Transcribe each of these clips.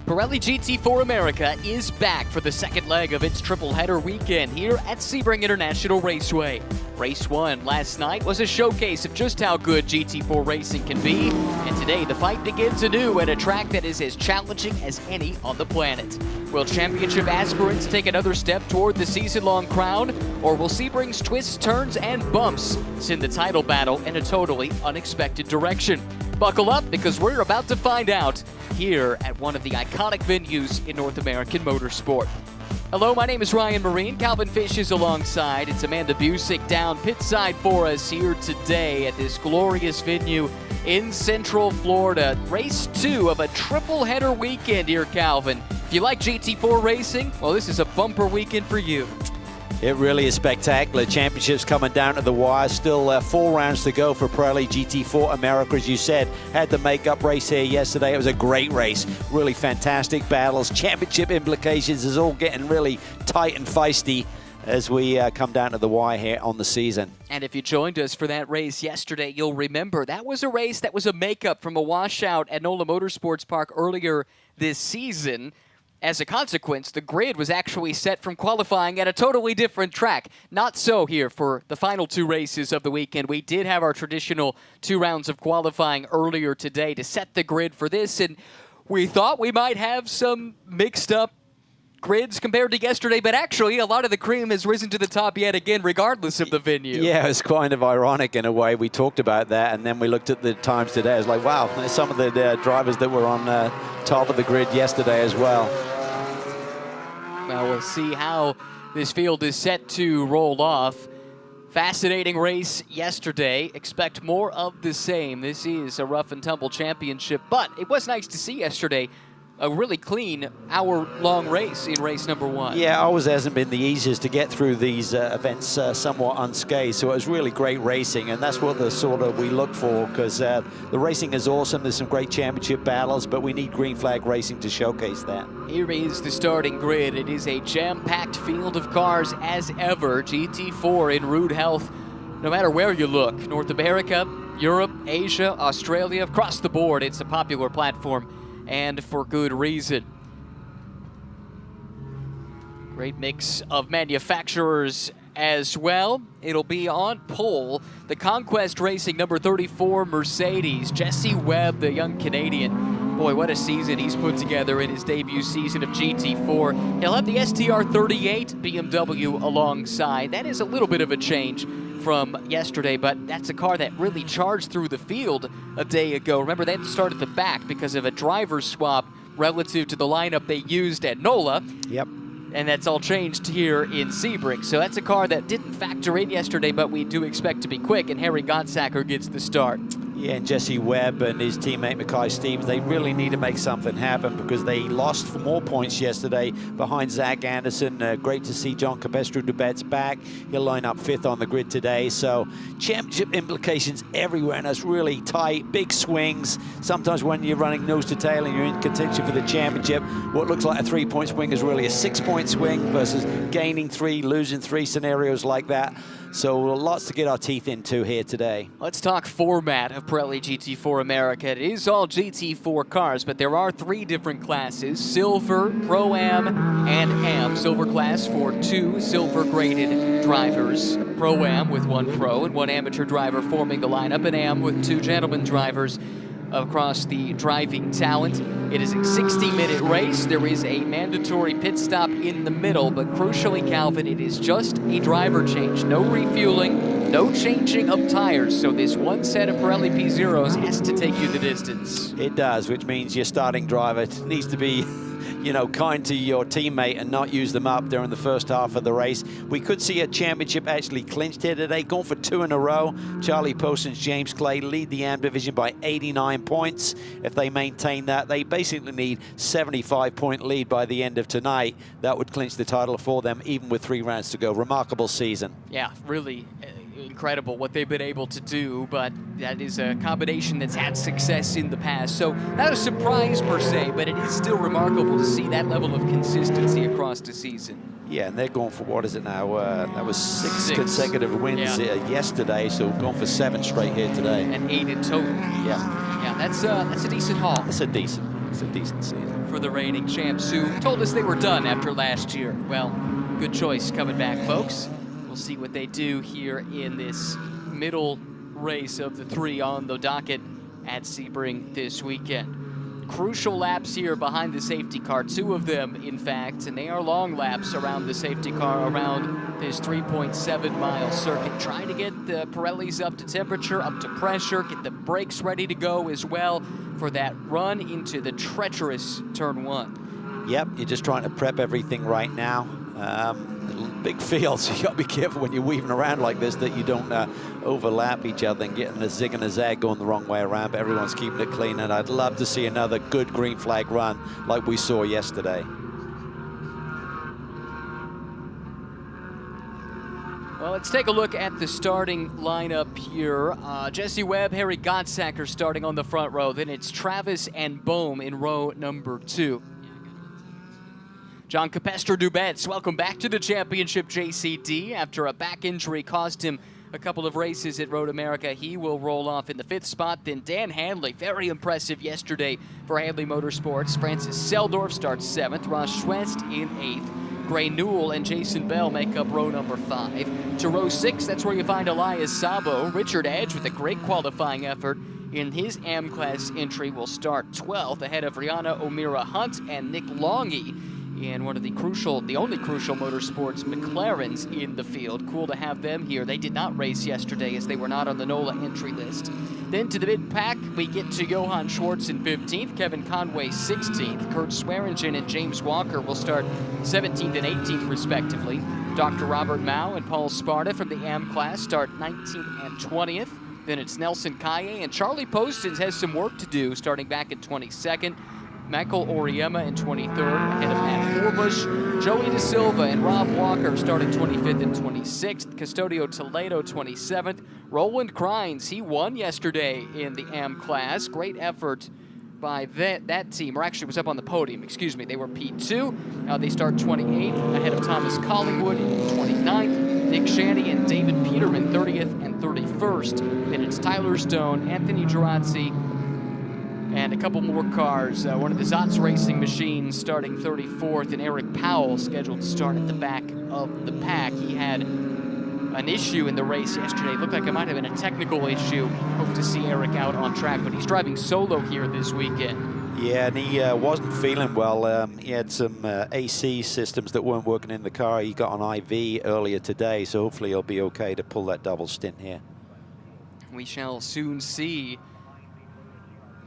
Pirelli GT4 America is back for the second leg of its triple-header weekend here at Sebring International Raceway. Race 1 last night was a showcase of just how good GT4 racing can be, and today the fight begins anew at a track that is as challenging as any on the planet. Will championship aspirants take another step toward the season-long crown, or will Sebring's twists, turns, and bumps send the title battle in a totally unexpected direction? Buckle up, because we're about to find out here at one of the iconic venues in North American motorsport. Hello, my name is Ryan Marine. Calvin Fish is alongside. It's Amanda Busick down pit side for us here today at this glorious venue in Central Florida. Race 2 of a triple-header weekend here, Calvin. If you like GT4 racing, well, this is a bumper weekend for you. It really is spectacular. Championships coming down to the wire. Still 4 rounds to go for Pirelli GT4 America. As you said, had the makeup race here yesterday. It was a great race. Really fantastic battles. Championship implications is all getting really tight and feisty as we come down to the wire here on the season. And if you joined us for that race yesterday, you'll remember that was a race that was a makeup from a washout at NOLA Motorsports Park earlier this season. As a consequence, the grid was actually set from qualifying at a totally different track. Not so here for the final 2 races of the weekend. We did have our traditional 2 rounds of qualifying earlier today to set the grid for this, and we thought we might have some mixed up grids compared to yesterday, but actually a lot of the cream has risen to the top yet again, regardless of the venue. Yeah, it's kind of ironic in a way. We talked about that, and then we looked at the times today. It's like, wow, there's some of the drivers that were on top of the grid yesterday as well. Well, we'll see how this field is set to roll off. Fascinating race yesterday. Expect more of the same. This is a rough and tumble championship, but it was nice to see yesterday a really clean hour-long race in race number 1. Yeah, always hasn't been the easiest to get through these events somewhat unscathed, so it was really great racing, and that's what we look for, because the racing is awesome. There's some great championship battles, but we need green flag racing to showcase that. Here is the starting grid. It is a jam-packed field of cars as ever. GT4 in rude health, no matter where you look. North America, Europe, Asia, Australia, across the board, it's a popular platform, and for good reason. Great mix of manufacturers as well. It'll be on pole, the Conquest Racing number 34 Mercedes. Jesse Webb, the young Canadian. Boy, what a season he's put together in his debut season of GT4. He'll have the STR38 BMW alongside. That is a little bit of a change from yesterday, but that's a car that really charged through the field a day ago. Remember, they had to start at the back because of a driver swap relative to the lineup they used at NOLA. Yep. And that's all changed here in Sebring. So that's a car that didn't factor in yesterday, but we do expect to be quick, and Harry Gottsacker gets the start. Yeah, and Jesse Webb and his teammate Mackay Stevens, they really need to make something happen because they lost for more points yesterday behind Zach Anderson. Great to see John Capestro-Dubet's back. He'll line up 5th on the grid today. So championship implications everywhere, and it's really tight, big swings. Sometimes when you're running nose to tail and you're in contention for the championship, what looks like a 3-point swing is really a 6-point swing versus gaining 3, losing 3 scenarios like that. So lots to get our teeth into here today. Let's talk format of Pirelli GT4 America. It is all GT4 cars, but there are 3 different classes: Silver, Pro-Am, and Am. Silver class for 2 silver-graded drivers. Pro-Am with 1 pro and 1 amateur driver forming the lineup, and Am with 2 gentleman drivers across the driving talent. It is a 60-minute race. There is a mandatory pit stop in the middle, but crucially, Calvin, it is just a driver change. No refueling, no changing of tires. So this one set of Pirelli P0s has to take you the distance. It does, which means your starting driver needs to be, you know, kind to your teammate and not use them up during the first half of the race. We could see a championship actually clinched here today, going for 2 in a row. Charlie Post and James Clay lead the AM division by 89 points. If they maintain that, they basically need 75-point lead by the end of tonight. That would clinch the title for them, even with 3 rounds to go. Remarkable season. Yeah, really incredible what they've been able to do, but that is a combination that's had success in the past. So not a surprise per se, but it is still remarkable to see that level of consistency across the season. Yeah, and they're going for, what is it now? That was six consecutive wins yesterday, so going for 7 straight here today. And 8 in total. Yeah. Yeah, that's a decent haul. It's a decent. It's a decent season. For the reigning champs who told us they were done after last year. Well, good choice coming back, folks. We'll see what they do here in this middle race of the 3 on the docket at Sebring this weekend. Crucial laps here behind the safety car, 2 of them, in fact, and they are long laps around the safety car around this 3.7-mile circuit, trying to get the Pirellis up to temperature, up to pressure, get the brakes ready to go as well for that run into the treacherous turn 1. Yep, you're just trying to prep everything right now. Big field, so you got to be careful when you're weaving around like this that you don't overlap each other and getting a zig and a zag going the wrong way around, but everyone's keeping it clean, and I'd love to see another good green flag run like we saw yesterday. Well, let's take a look at the starting lineup here. Jesse Webb, Harry Gottsacker starting on the front row. Then it's Travis and Bohm in row number 2. John Capestro-Dubets, welcome back to the championship, JCD. After a back injury cost him a couple of races at Road America, he will roll off in the 5th spot. Then Dan Hanley, very impressive yesterday for Hanley Motorsports. Francis Seldorf starts 7th, Ross Schwest in 8th. Gray Newell and Jason Bell make up row number 5. To row 6, that's where you find Elias Sabo. Richard Edge with a great qualifying effort in his AM class entry will start 12th ahead of Rihanna O'Meara Hunt and Nick Longy in one of the only crucial motorsports McLarens in the field. Cool to have them here. They did not race yesterday as they were not on the NOLA entry list. Then to the mid-pack, we get to Johann Schwartz in 15th, Kevin Conway 16th, Kurt Swearingen and James Walker will start 17th and 18th respectively. Dr. Robert Mao and Paul Sparta from the AM class start 19th and 20th. Then it's Nelson Kaye and Charlie Postins has some work to do starting back at 22nd. Michael Oriema in 23rd, ahead of Matt Forbush. Joey De Silva and Rob Walker starting 25th and 26th. Custodio Toledo 27th. Roland Crines, he won yesterday in the AM class. Great effort by that team, or actually was up on the podium, excuse me. They were P2. They start 28th, ahead of Thomas Collingwood in 29th. Nick Shanny and David Peterman 30th and 31st. Then it's Tyler Stone, Anthony Girazzi, and a couple more cars. One of the Zotz Racing machines starting 34th, and Eric Powell scheduled to start at the back of the pack. He had an issue in the race yesterday. It looked like it might have been a technical issue. Hope to see Eric out on track, but he's driving solo here this weekend. Yeah, and he wasn't feeling well. He had some AC systems that weren't working in the car. He got on IV earlier today, so hopefully he'll be okay to pull that double stint here. We shall soon see.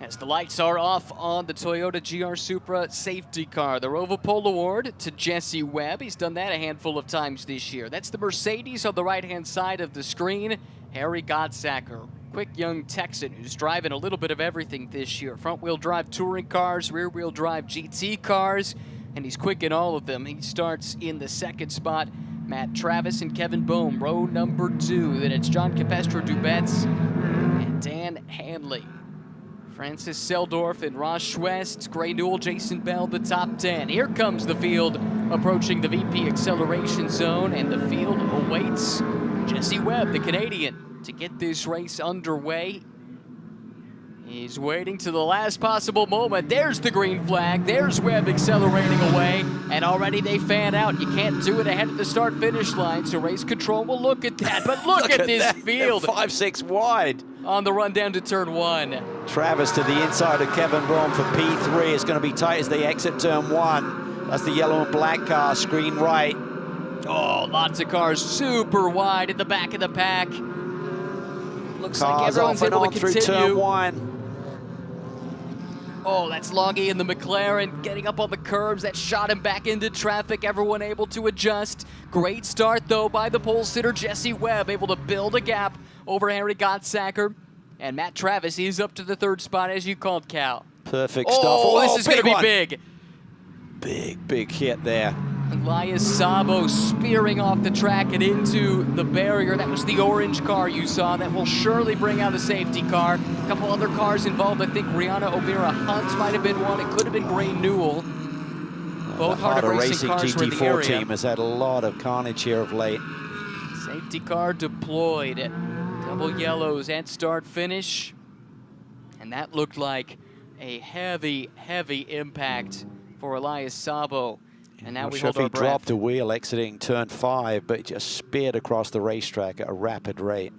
As the lights are off on the Toyota GR Supra safety car. The Roval Pole Award to Jesse Webb. He's done that a handful of times this year. That's the Mercedes on the right-hand side of the screen. Harry Gottsacker, quick young Texan who's driving a little bit of everything this year. Front-wheel drive touring cars, rear-wheel drive GT cars, and he's quick in all of them. He starts in the 2nd spot. Matt Travis and Kevin Bohm, row number 2. Then it's John Capestro-Dubets and Dan Hanley. Francis Seldorf and Ross Schwest, Gray Newell, Jason Bell, the top 10. Here comes the field approaching the VP acceleration zone, and the field awaits Jesse Webb, the Canadian, to get this race underway. He's waiting to the last possible moment. There's the green flag. There's Webb accelerating away, and already they fan out. You can't do it ahead of the start-finish line, so race control will look at that. But look at this field. 5-6 wide. On the run down to turn 1. Travis to the inside of Kevin Bohm for P3. It's going to be tight as they exit turn 1. That's the yellow and black car, screen right. Oh, lots of cars super wide at the back of the pack. Looks like everyone's able to continue. Through turn 1. Oh, that's Longy in the McLaren getting up on the curbs. That shot him back into traffic. Everyone able to adjust. Great start, though, by the pole sitter Jesse Webb, able to build a gap over Harry Gottsacker. And Matt Travis, he's up to the 3rd spot, as you called, Cal. Perfect stuff. Oh, this is going to be big. Big hit there. Elias Sabo spearing off the track and into the barrier. That was the orange car you saw. That will surely bring out a safety car. A couple other cars involved. I think Rihanna O'Meara Hunt might have been one. It could have been Gray Newell. Both Heart of Racing cars were in the area. GT4 team has had a lot of carnage here of late. Safety car deployed. Double yellows at start finish. And that looked like a heavy, heavy impact for Elias Sabo. And now we sure hold if our he breath. dropped a wheel exiting turn 5, but just speared across the racetrack at a rapid rate.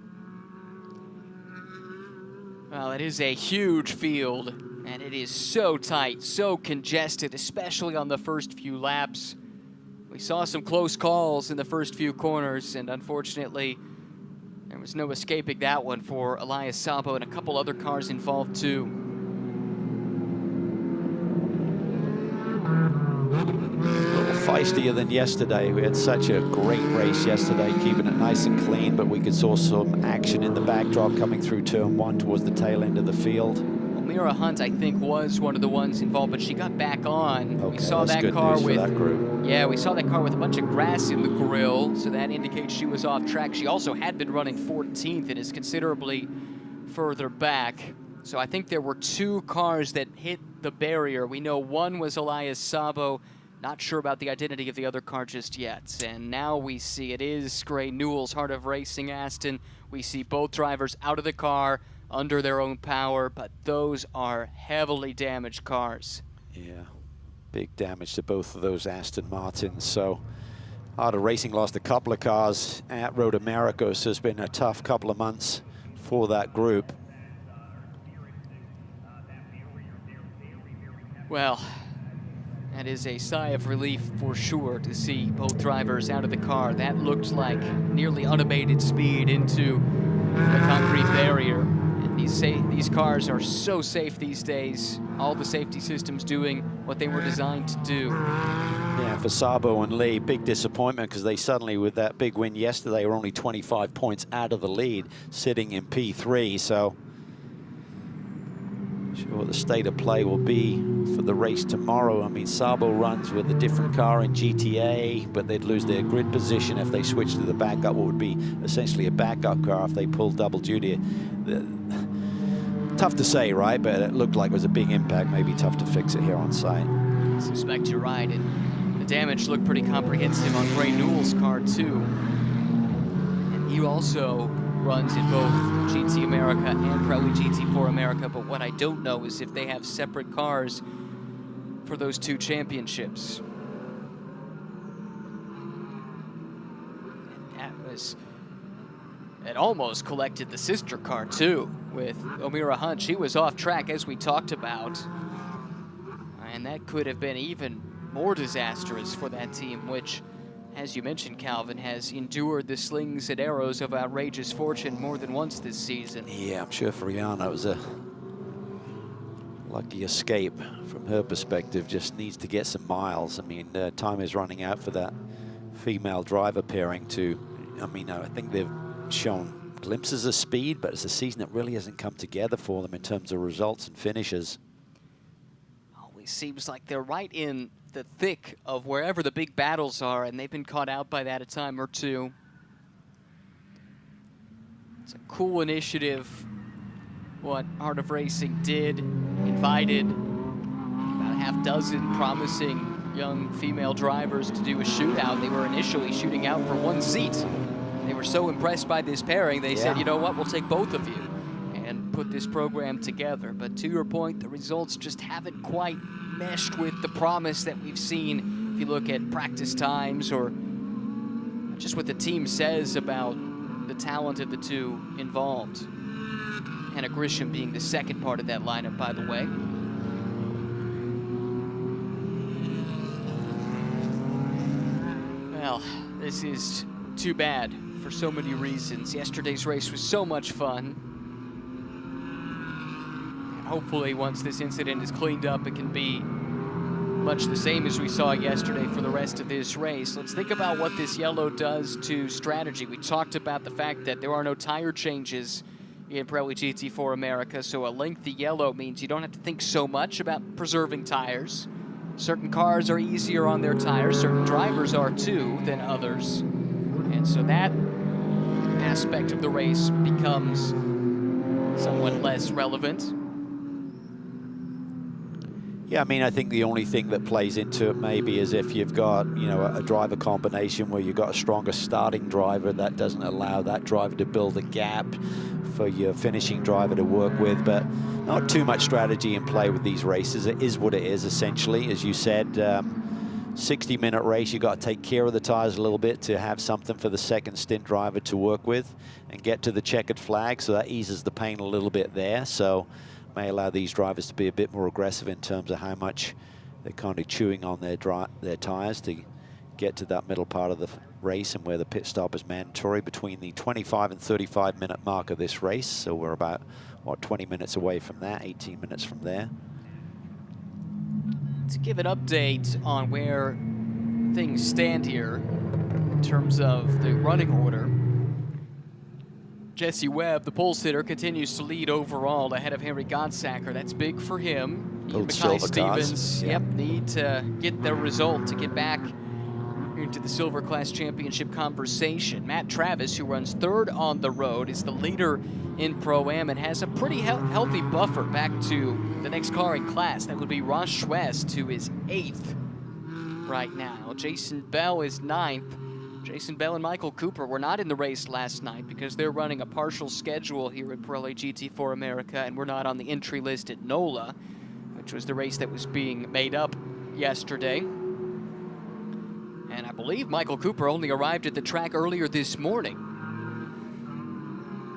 Well, it is a huge field, and it is so tight, so congested, especially on the first few laps. We saw some close calls in the first few corners, and unfortunately, there was no escaping that one for Elias Sabo and a couple other cars involved too. A little feistier than yesterday. We had such a great race yesterday, keeping it nice and clean, but we saw some action in the backdrop coming through turn 1 towards the tail end of the field. Mira Hunt, I think, was one of the ones involved, but she got back on. Okay, we saw that's that good car news with for that group. Yeah, we saw that car with a bunch of grass in the grill, so that indicates she was off track. She also had been running 14th and is considerably further back. So I think there were 2 cars that hit the barrier. We know one was Elias Sabo. Not sure about the identity of the other car just yet. And now we see it is Gray Newell's Heart of Racing Aston. We see both drivers out of the car under their own power, but those are heavily damaged cars. Yeah, big damage to both of those Aston Martins. So Heart of Racing lost a couple of cars at Road America, so it's been a tough couple of months for that group. Well, that is a sigh of relief for sure to see both drivers out of the car. That looked like nearly unabated speed into the concrete barrier. And these cars are so safe these days. All the safety systems doing what they were designed to do. Yeah, for Sabo and Lee, big disappointment because they suddenly, with that big win yesterday, were only 25 points out of the lead, sitting in P3. So not sure what the state of play will be for the race tomorrow. I mean, Sabo runs with a different car in GTA, but they'd lose their grid position if they switched to the backup, what would be essentially a backup car if they pulled double duty. Tough to say, right? But it looked like it was a big impact. Maybe tough to fix it here on site. I suspect you're right. And the damage looked pretty comprehensive on Gray Newell's car, too. And he also runs in both GT America and Pirelli GT4 America, but what I don't know is if they have separate cars for those 2 championships. And it almost collected the sister car too with Omira Hunt. She was off track, as we talked about, and that could have been even more disastrous for that team, which, as you mentioned, Calvin, has endured the slings and arrows of outrageous fortune more than once this season. Yeah, I'm sure for Rihanna it was a lucky escape from her perspective. Just needs to get some miles. I mean, time is running out for that female driver pairing too. I mean, I think they've shown glimpses of speed, but it's a season that really hasn't come together for them in terms of results and finishes. Always seems like they're right in the thick of wherever the big battles are, and they've been caught out by that a time or two. It's a cool initiative what Heart of Racing did. Invited about a half dozen promising young female drivers to do a shootout. They were initially shooting out for 1 seat. They were so impressed by this pairing, they said, you know what, we'll take both of you and put this program together. But to your point, the results just haven't quite meshed with the promise that we've seen. If you look at practice times or just what the team says about the talent of the 2 involved. Hannah Grisham being the second part of that lineup, by the way. Well, this is too bad for so many reasons. Yesterday's race was so much fun. And hopefully once this incident is cleaned up, it can be much the same as we saw yesterday for the rest of this race. Let's think about what this yellow does to strategy. We talked about the fact that there are no tire changes in Pirelli GT4 America, so a lengthy yellow means you don't have to think so much about preserving tires. Certain cars are easier on their tires, certain drivers are too than others. And so that aspect of the race becomes somewhat less relevant. Yeah, I mean, I think the only thing that plays into it maybe is if you've got, you know, a driver combination where you've got a stronger starting driver, that doesn't allow that driver to build a gap for your finishing driver to work with. But not too much strategy in play with these races. It is what it is, essentially. As you said, 60-minute race, you've got to take care of the tires a little bit to have something for the second stint driver to work with and get to the checkered flag, so that eases the pain a little bit there. So may allow these drivers to be a bit more aggressive in terms of how much they're kind of chewing on their tires to get to that middle part of the race, and where the pit stop is mandatory between the 25 and 35-minute mark of this race. So we're about, what, 20 minutes away from that, 18 minutes from there. To give an update on where things stand here in terms of the running order, Jesse Webb, the pole sitter, continues to lead overall ahead of Henry Godsacker. That's big for him. Mackay Stevens, yeah. need to get their result to get back into the Silver Class Championship conversation. Matt Travis, who runs third on the road, is the leader in Pro-Am and has a pretty healthy buffer back to the next car in class. That would be Ross Schwest, who is 8th right now. Jason Bell is 9th. Jason Bell and Michael Cooper were not in the race last night because they're running a partial schedule here at Pirelli GT4 America, and we're not on the entry list at NOLA, which was the race that was being made up yesterday. And I believe Michael Cooper only arrived at the track earlier this morning.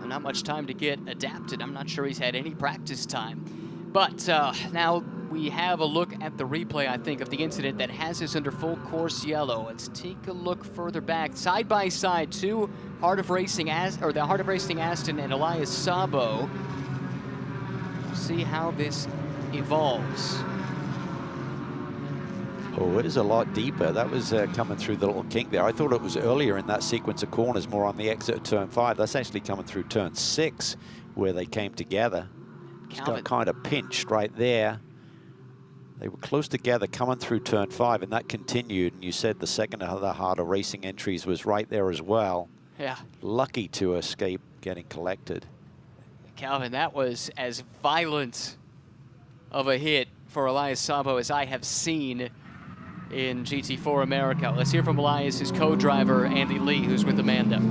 Not much time to get adapted. I'm not sure he's had any practice time. But now we have a look at the replay, I think, of the incident that has us under full course yellow. Let's take a look further back. Side by side, the Heart of Racing Aston and Elias Sabo. We'll see how this evolves. Oh, it is a lot deeper. That was coming through the little kink there. I thought it was earlier in that sequence of corners, more on the exit of turn 5. That's actually coming through turn 6 where they came together. Just got kind of pinched right there. They were close together coming through turn 5, and that continued. And you said the second of the Heart of Racing entries was right there as well. Yeah. Lucky to escape getting collected. Calvin, that was as violent of a hit for Elias Sabo as I have seen in GT4 America. Let's hear from Elias's co-driver, Andy Lee, who's with Amanda.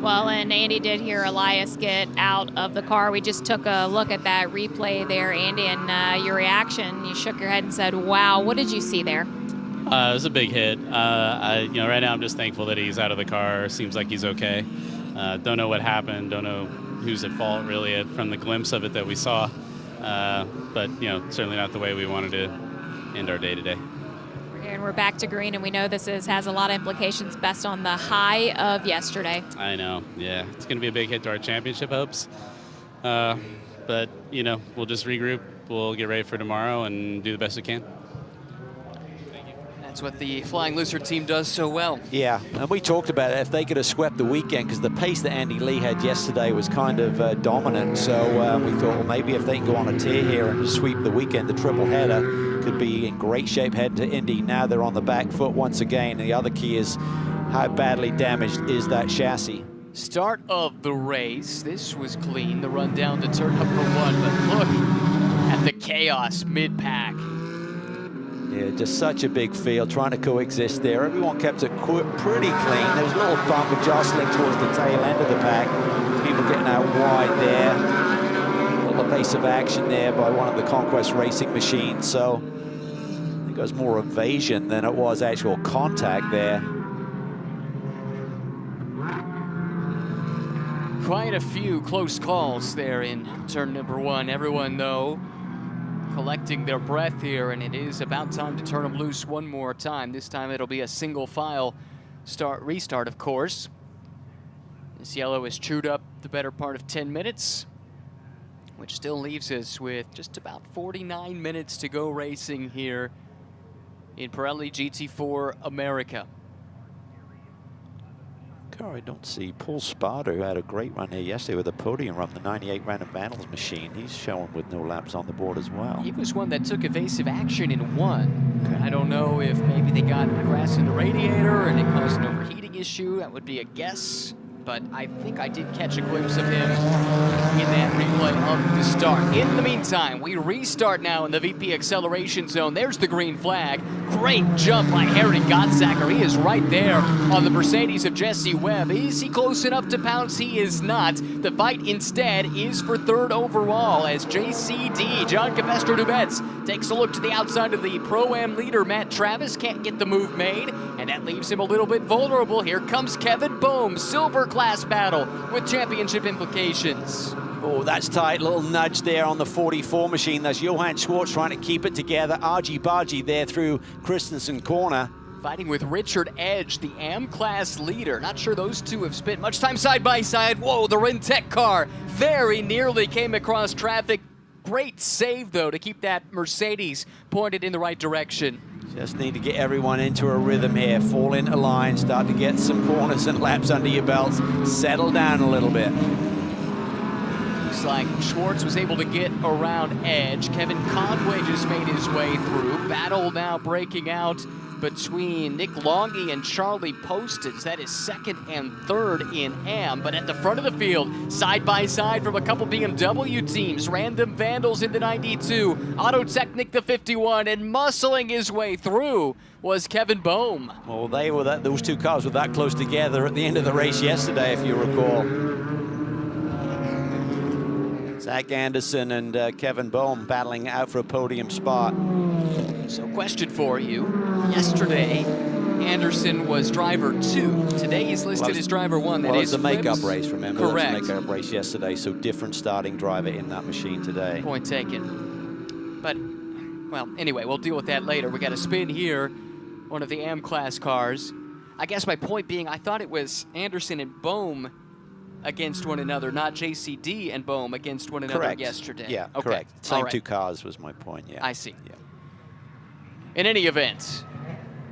Well, and Andy did hear Elias get out of the car. We just took a look at that replay there, Andy, and your reaction. You shook your head and said, wow, what did you see there? It was a big hit. Right now I'm just thankful that he's out of the car. Seems like he's okay. Don't know what happened. Don't know who's at fault, really, from the glimpse of it that we saw. But, certainly not the way we wanted to end our day today. And we're back to green, and we know this has a lot of implications based on the high of yesterday. I know, yeah. It's going to be a big hit to our championship hopes. But, we'll just regroup. We'll get ready for tomorrow and do the best we can. That's what the Flying Lizard team does so well. Yeah, and we talked about it, if they could have swept the weekend, because the pace that Andy Lee had yesterday was kind of dominant. So we thought, well, maybe if they can go on a tear here and sweep the weekend, the triple header could be in great shape heading to Indy. Now they're on the back foot once again. And the other key is how badly damaged is that chassis. Start of the race. This was clean, the run down to turn number 1. But look at the chaos mid-pack. Yeah, just such a big field, trying to coexist there. Everyone kept it pretty clean. There was a little bump of jostling towards the tail end of the pack. People getting out wide there. A little evasive action there by one of the Conquest Racing machines. So I think it was more evasion than it was actual contact there. Quite a few close calls there in turn number 1. Everyone, though, collecting their breath here, and it is about time to turn them loose one more time. This time it'll be a single file restart, of course. This yellow has chewed up the better part of 10 minutes, which still leaves us with just about 49 minutes to go racing here in Pirelli GT4 America. I don't see Paul Sparta, who had a great run here yesterday with a podium run, the 98 Random Vandals machine. He's showing with no laps on the board as well. He was one that took evasive action in 1. Okay. I don't know if maybe they got grass in the radiator and it caused an overheating issue. That would be a guess. but I think I did catch a glimpse of him in that replay of the start. In the meantime, we restart now in the VP acceleration zone. There's the green flag. Great jump by Harry Gottsacker. He is right there on the Mercedes of Jesse Webb. Is he close enough to pounce? He is not. The fight instead is for third overall as JCD, John Capestro-Dubets, takes a look to the outside of the Pro-Am leader. Matt Travis can't get the move made, and that leaves him a little bit vulnerable. Here comes Kevin Boehm, silver class battle with championship implications. Oh, that's tight. Little nudge there on the 44 machine. That's Johann Schwartz trying to keep it together. Argy-bargy there through Christensen corner. Fighting with Richard Edge, the AM class leader. Not sure those two have spent much time side by side. Whoa, the Rentec car very nearly came across traffic. Great save, though, to keep that Mercedes pointed in the right direction. Just need to get everyone into a rhythm here. Fall into line, start to get some corners and laps under your belts. Settle down a little bit. Looks like Schwartz was able to get around Edge. Kevin Conway just made his way through. Battle now breaking out between Nick Longy and Charlie Postage. That is second and third in AM. But at the front of the field, side by side from a couple BMW teams, Random Vandals in the 92, Autotechnic the 51, and muscling his way through was Kevin Boehm. Well, those two cars were that close together at the end of the race yesterday, if you recall. Zach Anderson and Kevin Boehm battling out for a podium spot. So question for you. Yesterday, Anderson was driver 2. Today he's listed as driver 1. That is the makeup race, remember? Correct. That was the makeup race yesterday, so different starting driver in that machine today. Point taken. But, well, anyway, we'll deal with that later. We got a spin here, one of the AM class cars. I guess my point being, I thought it was Anderson and Boehm against one another, not JCD and Boehm against one another yesterday. Yeah, okay. correct. Same two cars was my point, yeah. I see. Yeah. In any event,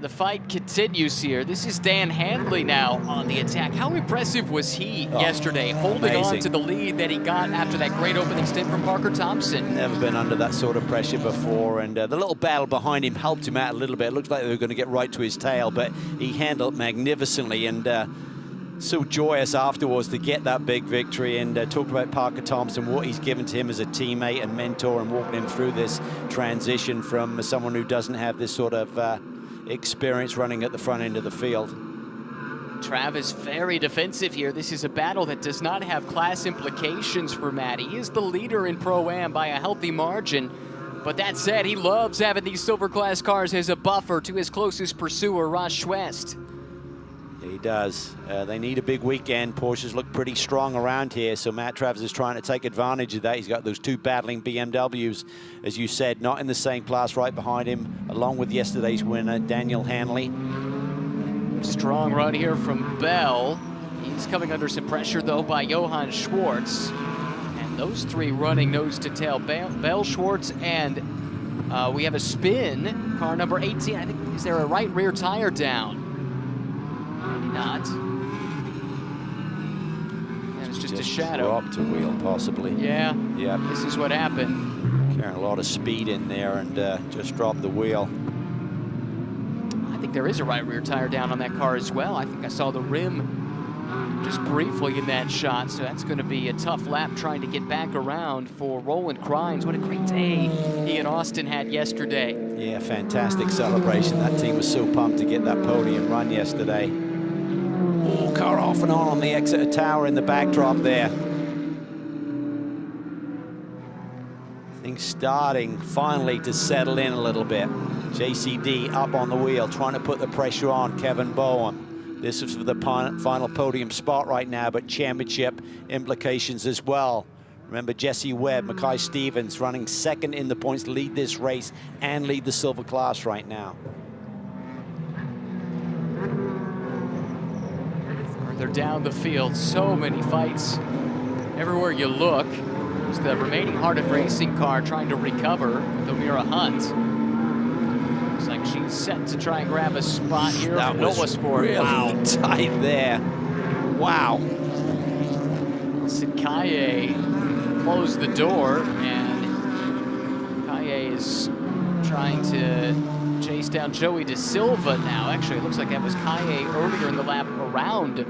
the fight continues here. This is Dan Handley now on the attack. How impressive was he yesterday, holding on to the lead that he got after that great opening stint from Parker Thompson? Never been under that sort of pressure before, and the little battle behind him helped him out a little bit. It looked like they were going to get right to his tail, but he handled it magnificently, and so joyous afterwards to get that big victory, and talked about Parker Thompson, what he's given to him as a teammate and mentor, and walking him through this transition from someone who doesn't have this sort of experience running at the front end of the field. Travis very defensive here. This is a battle that does not have class implications for Matt. He is the leader in Pro-Am by a healthy margin. But that said, he loves having these silver class cars as a buffer to his closest pursuer, Ross Schwest. He does. They need a big weekend. Porsches look pretty strong around here, so Matt Travis is trying to take advantage of that. He's got those two battling BMWs, as you said, not in the same class right behind him, along with yesterday's winner, Daniel Hanley. Strong run here from Bell. He's coming under some pressure, though, by Johann Schwartz. And those three running nose to tail. Bell, Schwartz, and we have a spin. Car number 18, I think, is there a right rear tire down? Maybe not. And it's just a shadow. Dropped a wheel, possibly. Yeah. Yeah. This is what happened. Carrying a lot of speed in there and just dropped the wheel. I think there is a right rear tire down on that car as well. I think I saw the rim just briefly in that shot, so that's going to be a tough lap trying to get back around for Roland Crimes. What a great day he and Austin had yesterday. Yeah, fantastic celebration. That team was so pumped to get that podium run yesterday. Oh, car off and on the Exeter Tower in the backdrop there. Things starting finally to settle in a little bit. JCD up on the wheel, trying to put the pressure on Kevin Boehm. This is for the final podium spot right now, but championship implications as well. Remember, Jesse Webb, Mackay Stevens running second in the points, lead this race and lead the silver class right now. Further down the field, so many fights. Everywhere you look, it's the remaining Heart of Racing car trying to recover with O'Meara Hunt. Looks like she's set to try and grab a spot here that from was Nova Sport. Really tight there. Wow. Kaye closed the door, and Kaye is trying to chase down Joey De Silva now. Actually, it looks like that was Kaye earlier in the lap around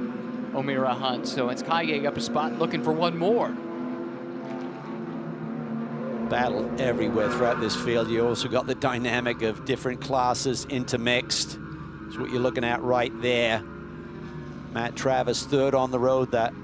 O'Meara Hunt. So it's Kaye up a spot looking for one more. Battle everywhere throughout this field. You also got the dynamic of different classes intermixed. That's what you're looking at right there. Matt Travis third on the road, that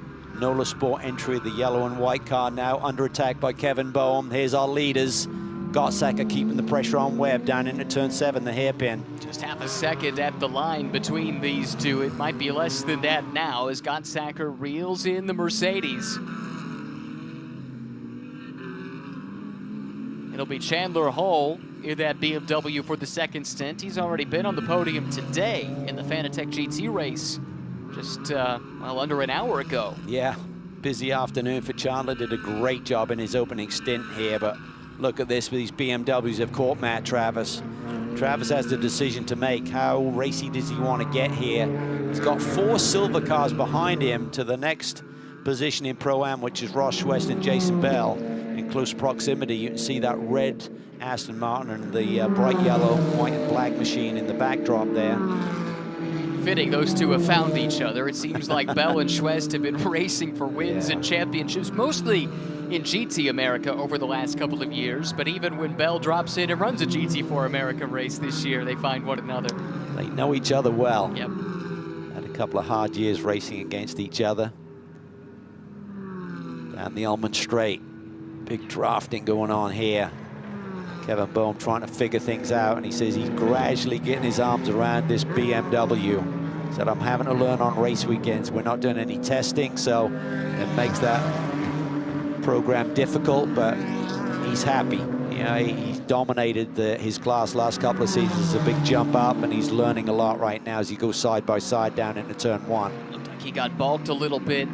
NOLA Sport entry, the yellow and white car now under attack by Kevin Boehm. Here's our leaders. Gottsacker keeping the pressure on Webb down into turn 7, the hairpin. Just half a second at the line between these two. It might be less than that now as Gottsacker reels in the Mercedes. It'll be Chandler Hull in that BMW for the second stint. He's already been on the podium today in the Fanatec GT race just, well, under an hour ago. Yeah, busy afternoon for Chandler. Did a great job in his opening stint here, but look at this, these BMWs have caught Matt Travis. Travis has the decision to make. How racy does he want to get here? He's got 4 silver cars behind him to the next position in Pro-Am, which is Ross West and Jason Bell. In close proximity, you can see that red Aston Martin and the bright yellow, white and black machine in the backdrop there. Fitting those two have found each other. It seems like Bell and Schwest have been racing for wins and championships, mostly in GT America over the last couple of years. But even when Bell drops in and runs a GT4 America race this year, they find one another. They know each other well. Yep. Had a couple of hard years racing against each other. Down the Ullman Straight. Big drafting going on here. Kevin Boehm trying to figure things out, and he says he's gradually getting his arms around this BMW. Said, I'm having to learn on race weekends. We're not doing any testing, so it makes that program difficult, but he's happy. You know, he's dominated his class last couple of seasons. It's a big jump up, and he's learning a lot right now as he goes side by side down into turn 1. Looked like he got balked a little bit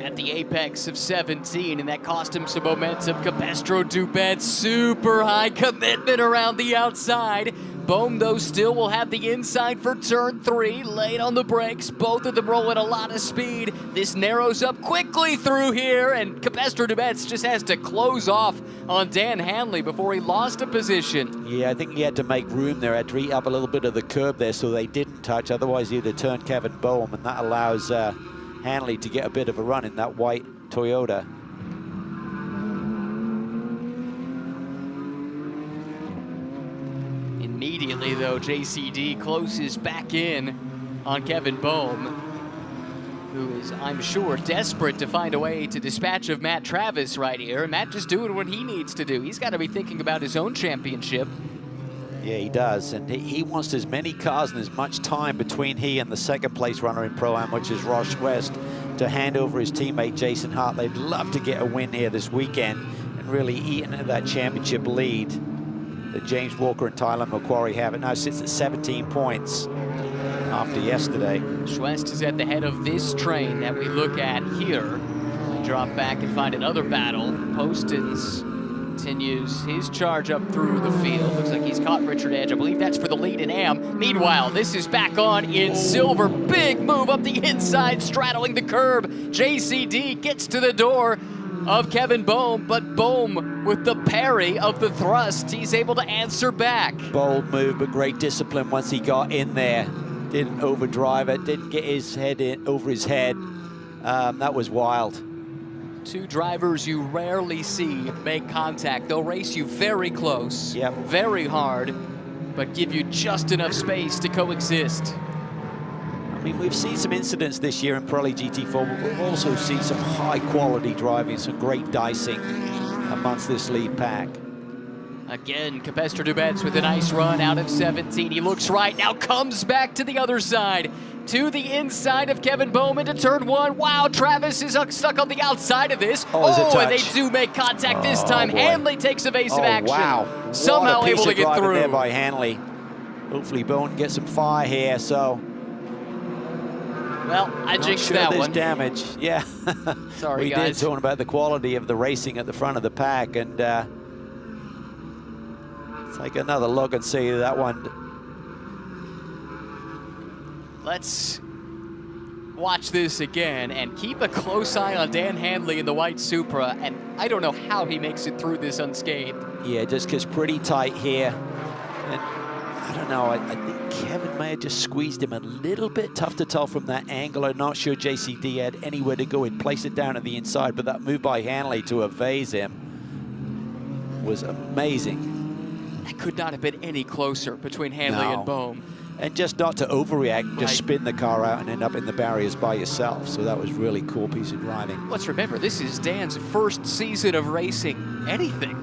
at the apex of 17, and that cost him some momentum. Capestro Dubet, super high commitment around the outside. Boehm, though, still will have the inside for turn 3, late on the brakes. Both of them roll at a lot of speed. This narrows up quickly through here, and Capestro Dubet just has to close off on Dan Hanley before he lost a position. Yeah, I think he had to make room there. Had to eat up a little bit of the curb there so they didn't touch. Otherwise, he'd have turned Kevin Boehm, and that allows Hanley to get a bit of a run in that white Toyota. Immediately, though, JCD closes back in on Kevin Boehm, who is, I'm sure, desperate to find a way to dispatch of Matt Travis right here. Matt just doing what he needs to do. He's got to be thinking about his own championship. Yeah, he does, and he wants as many cars and as much time between he and the second place runner in Pro-Am, which is Ross West, to hand over his teammate Jason Hart. They'd love to get a win here this weekend and really eat into that championship lead that James Walker and Tyler McQuarrie have. It now sits at 17 points after yesterday. Schwest is at the head of this train that we look at here. We drop back and find another battle. Postins continues his charge up through the field. Looks like he's caught Richard Edge. I believe that's for the lead in AM. Meanwhile, this is back on in silver. Big move up the inside, straddling the curb. JCD gets to the door of Kevin Boehm, but Boehm with the parry of the thrust, he's able to answer back. Bold move, but great discipline once he got in there. Didn't overdrive it, didn't get his head in over his head. That was wild. Two drivers you rarely see make contact. They'll race you very close, very hard, but give you just enough space to coexist. I mean, we've seen some incidents this year in Pirelli GT4, but we've also seen some high-quality driving, some great dicing amongst this lead pack. Again, Capestro Dubets with a nice run out of 17. He looks right, now comes back to the other side, to the inside of Kevin Boehm into turn 1. Wow, Travis is stuck on the outside of this. Oh, and they do make contact this time. Boy. Hanley takes evasive action. Wow. Somehow able to get through. There by Hanley. Hopefully Boehm gets some fire here, so. Well, I jinxed that one. Damage, yeah. Sorry, we guys. did talking about the quality of the racing at the front of the pack, and take another look and see that one. Let's watch this again and keep a close eye on Dan Hanley in the white Supra, and I don't know how he makes it through this unscathed. Yeah, just gets pretty tight here. And I don't know. I think Kevin may have just squeezed him a little bit. Tough to tell from that angle. I'm not sure JCD had anywhere to go. He'd place it down at the inside, but that move by Hanley to evade him was amazing. That could not have been any closer between Hanley and Bohm. And just not to overreact, just spin the car out and end up in the barriers by yourself. So that was really cool piece of driving. Let's remember, this is Dan's first season of racing anything.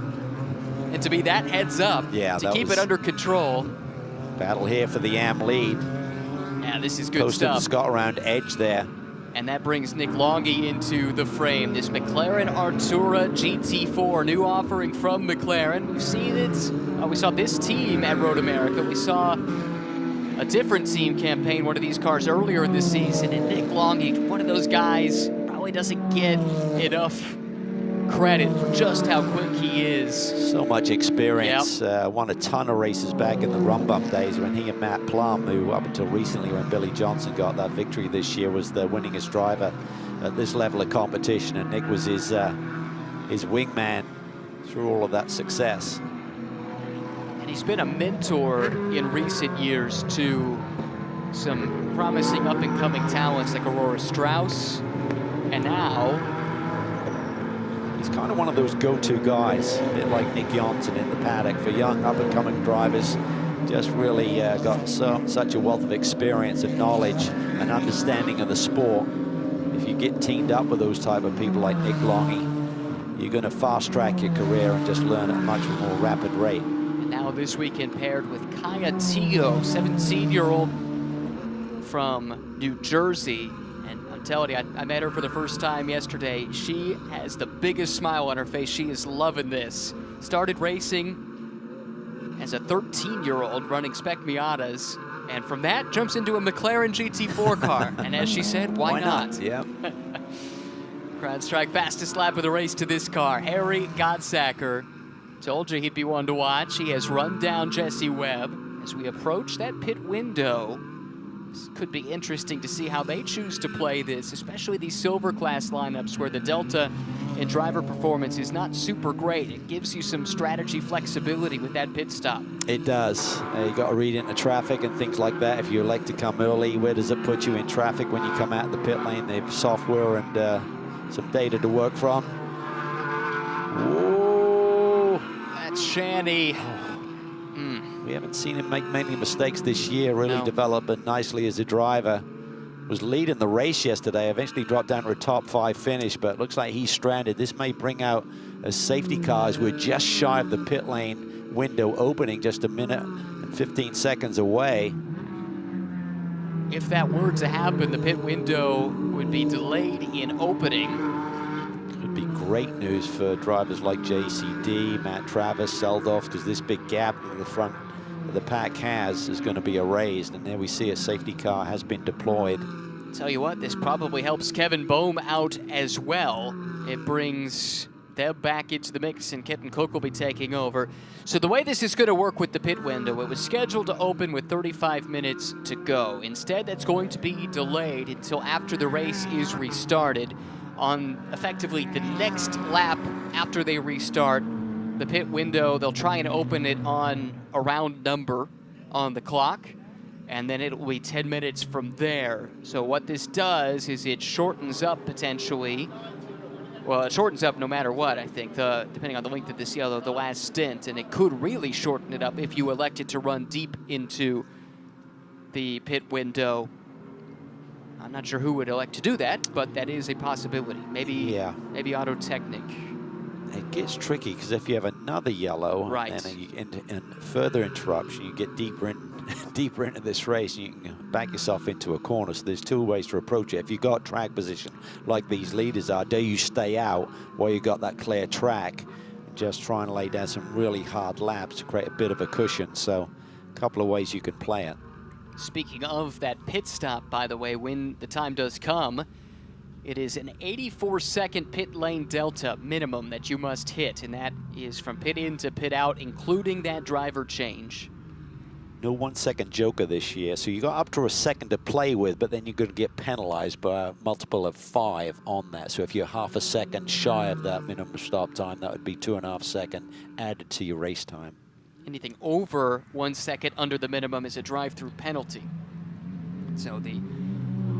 And to be that heads up, to keep it under control. Battle here for the AM lead. Yeah, this is good Posted stuff. the Scott around edge there. And that brings Nick Longy into the frame. This McLaren Artura GT4, new offering from McLaren. We've seen it. We saw this team at Road America. We saw a different team campaign one of these cars earlier in the season. And Nick Longy, one of those guys, probably doesn't get enough credit for just how quick he is. So much experience. Won a ton of races back in the Rum Bum days when he and Matt Plum, who up until recently when Billy Johnson got that victory this year, was the winningest driver at this level of competition, and Nick was his wingman through all of that success. And he's been a mentor in recent years to some promising up-and-coming talents like Aurora Strauss, and now he's kind of one of those go-to guys, a bit like Nick Johnson in the paddock for young up-and-coming drivers. Just really got such a wealth of experience and knowledge and understanding of the sport. If you get teamed up with those type of people like Nick Longy, you're going to fast-track your career and just learn at a much more rapid rate. And now this weekend paired with Kaya Tio, 17-year-old from New Jersey. I'm telling you, I met her for the first time yesterday. She has the biggest smile on her face. She is loving this. Started racing as a 13-year-old running Spec Miatas, and from that jumps into a McLaren GT4 car. And as she said, why not? Yeah. CrowdStrike fastest lap of the race to this car. Harry Godsacker. Told you he'd be one to watch. He has run down Jesse Webb as we approach that pit window. This could be interesting to see how they choose to play this, especially these silver class lineups where the delta in driver performance is not super great. It gives you some strategy flexibility with that pit stop. It does. You got to read into traffic and things like that. If you elect to come early, where does it put you in traffic when you come out of the pit lane? They have software and some data to work from. Whoa. That's Shanny. We haven't seen him make many mistakes this year, really developing nicely as a driver. Was leading the race yesterday, eventually dropped down to a top 5 finish, but looks like he's stranded. This may bring out a safety car as we're just shy of the pit lane window opening, just a minute and 15 seconds away. If that were to happen, the pit window would be delayed in opening. Would be great news for drivers like JCD, Matt Travis, Seldorf, because this big gap in the front the pack is going to be erased, and there we see a safety car has been deployed. Tell you what, this probably helps Kevin Bohm out as well. It brings them back into the mix, and Kenton Cook will be taking over. So the way this is going to work with the pit window, it was scheduled to open with 35 minutes to go. Instead, that's going to be delayed until after the race is restarted. On effectively the next lap after they restart, the pit window, they'll try and open it on a round number on the clock, and then it will be 10 minutes from there. So what this does is it shortens up potentially, well, it shortens up no matter what, I think, depending on the length of this yellow, the last stint, and it could really shorten it up if you elected to run deep into the pit window. I'm not sure who would elect to do that, but that is a possibility. Maybe Auto Technic. It gets tricky because if you have another yellow and further interruption, you get deeper into this race, and you can back yourself into a corner. So there's 2 ways to approach it. If you got track position like these leaders are, do you stay out while you got that clear track and just try and lay down some really hard laps to create a bit of a cushion? So a couple of ways you can play it. Speaking of that pit stop, by the way, when the time does come, it is an 84-second pit lane delta minimum that you must hit, and that is from pit in to pit out, including that driver change. No 1-second joker this year, so you got up to a second to play with, but then you're going to get penalized by a multiple of 5 on that. So if you're half a second shy of that minimum stop time, that would be 2.5 seconds added to your race time. anything over 1 second under the minimum is a drive-through penalty. So the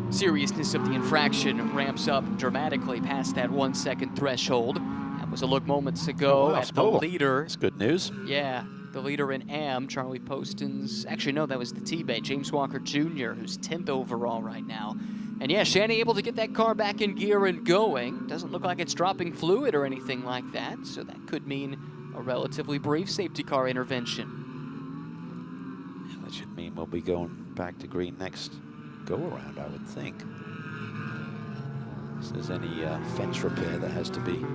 seriousness of the infraction ramps up dramatically past that 1 second threshold. That was a look moments ago at the leader. That's good news. Yeah, the leader in AM, Charlie Poston's, actually no, that was the teammate, James Walker Jr., who's 10th overall right now. And yeah, Shanny able to get that car back in gear and going. Doesn't look like it's dropping fluid or anything like that, so that could mean a relatively brief safety car intervention. That should mean we'll be going back to green next go-around, I would think. If there's any fence repair that has to be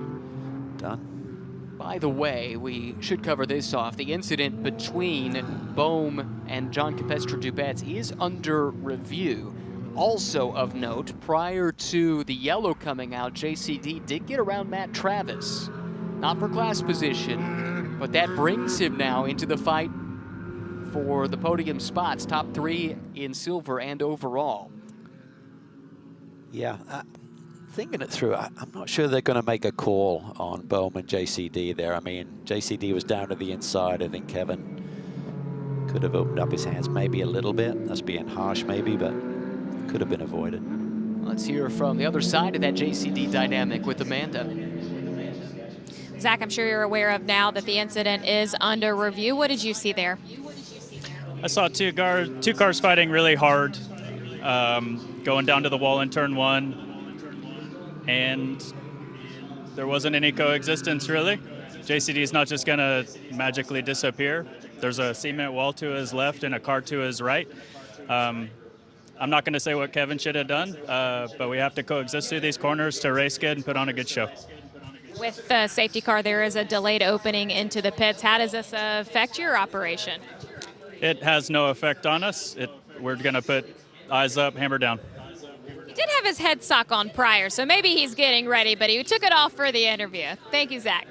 done. By the way, we should cover this off. The incident between Bohm and John Capestre-Dubets is under review. Also of note, prior to the yellow coming out, JCD did get around Matt Travis. Not for class position, but that brings him now into the fight for the podium spots, top 3 in silver and overall. Yeah, thinking it through, I'm not sure they're going to make a call on Bohm and JCD there. I mean, JCD was down to the inside. I think Kevin could have opened up his hands maybe a little bit. That's being harsh maybe, but could have been avoided. Let's hear from the other side of that JCD dynamic with Amanda. Zach, I'm sure you're aware of now that the incident is under review. What did you see there? I saw two cars fighting really hard, going down to the wall in turn 1, and there wasn't any coexistence really. JCD is not just going to magically disappear. There's a cement wall to his left and a car to his right. I'm not going to say what Kevin should have done, but we have to coexist through these corners to race good and put on a good show. With the safety car, there is a delayed opening into the pits. How does this affect your operation? It has no effect on us. We're going to put eyes up, hammer down. He did have his head sock on prior, so maybe he's getting ready, but he took it off for the interview. Thank you, Zach.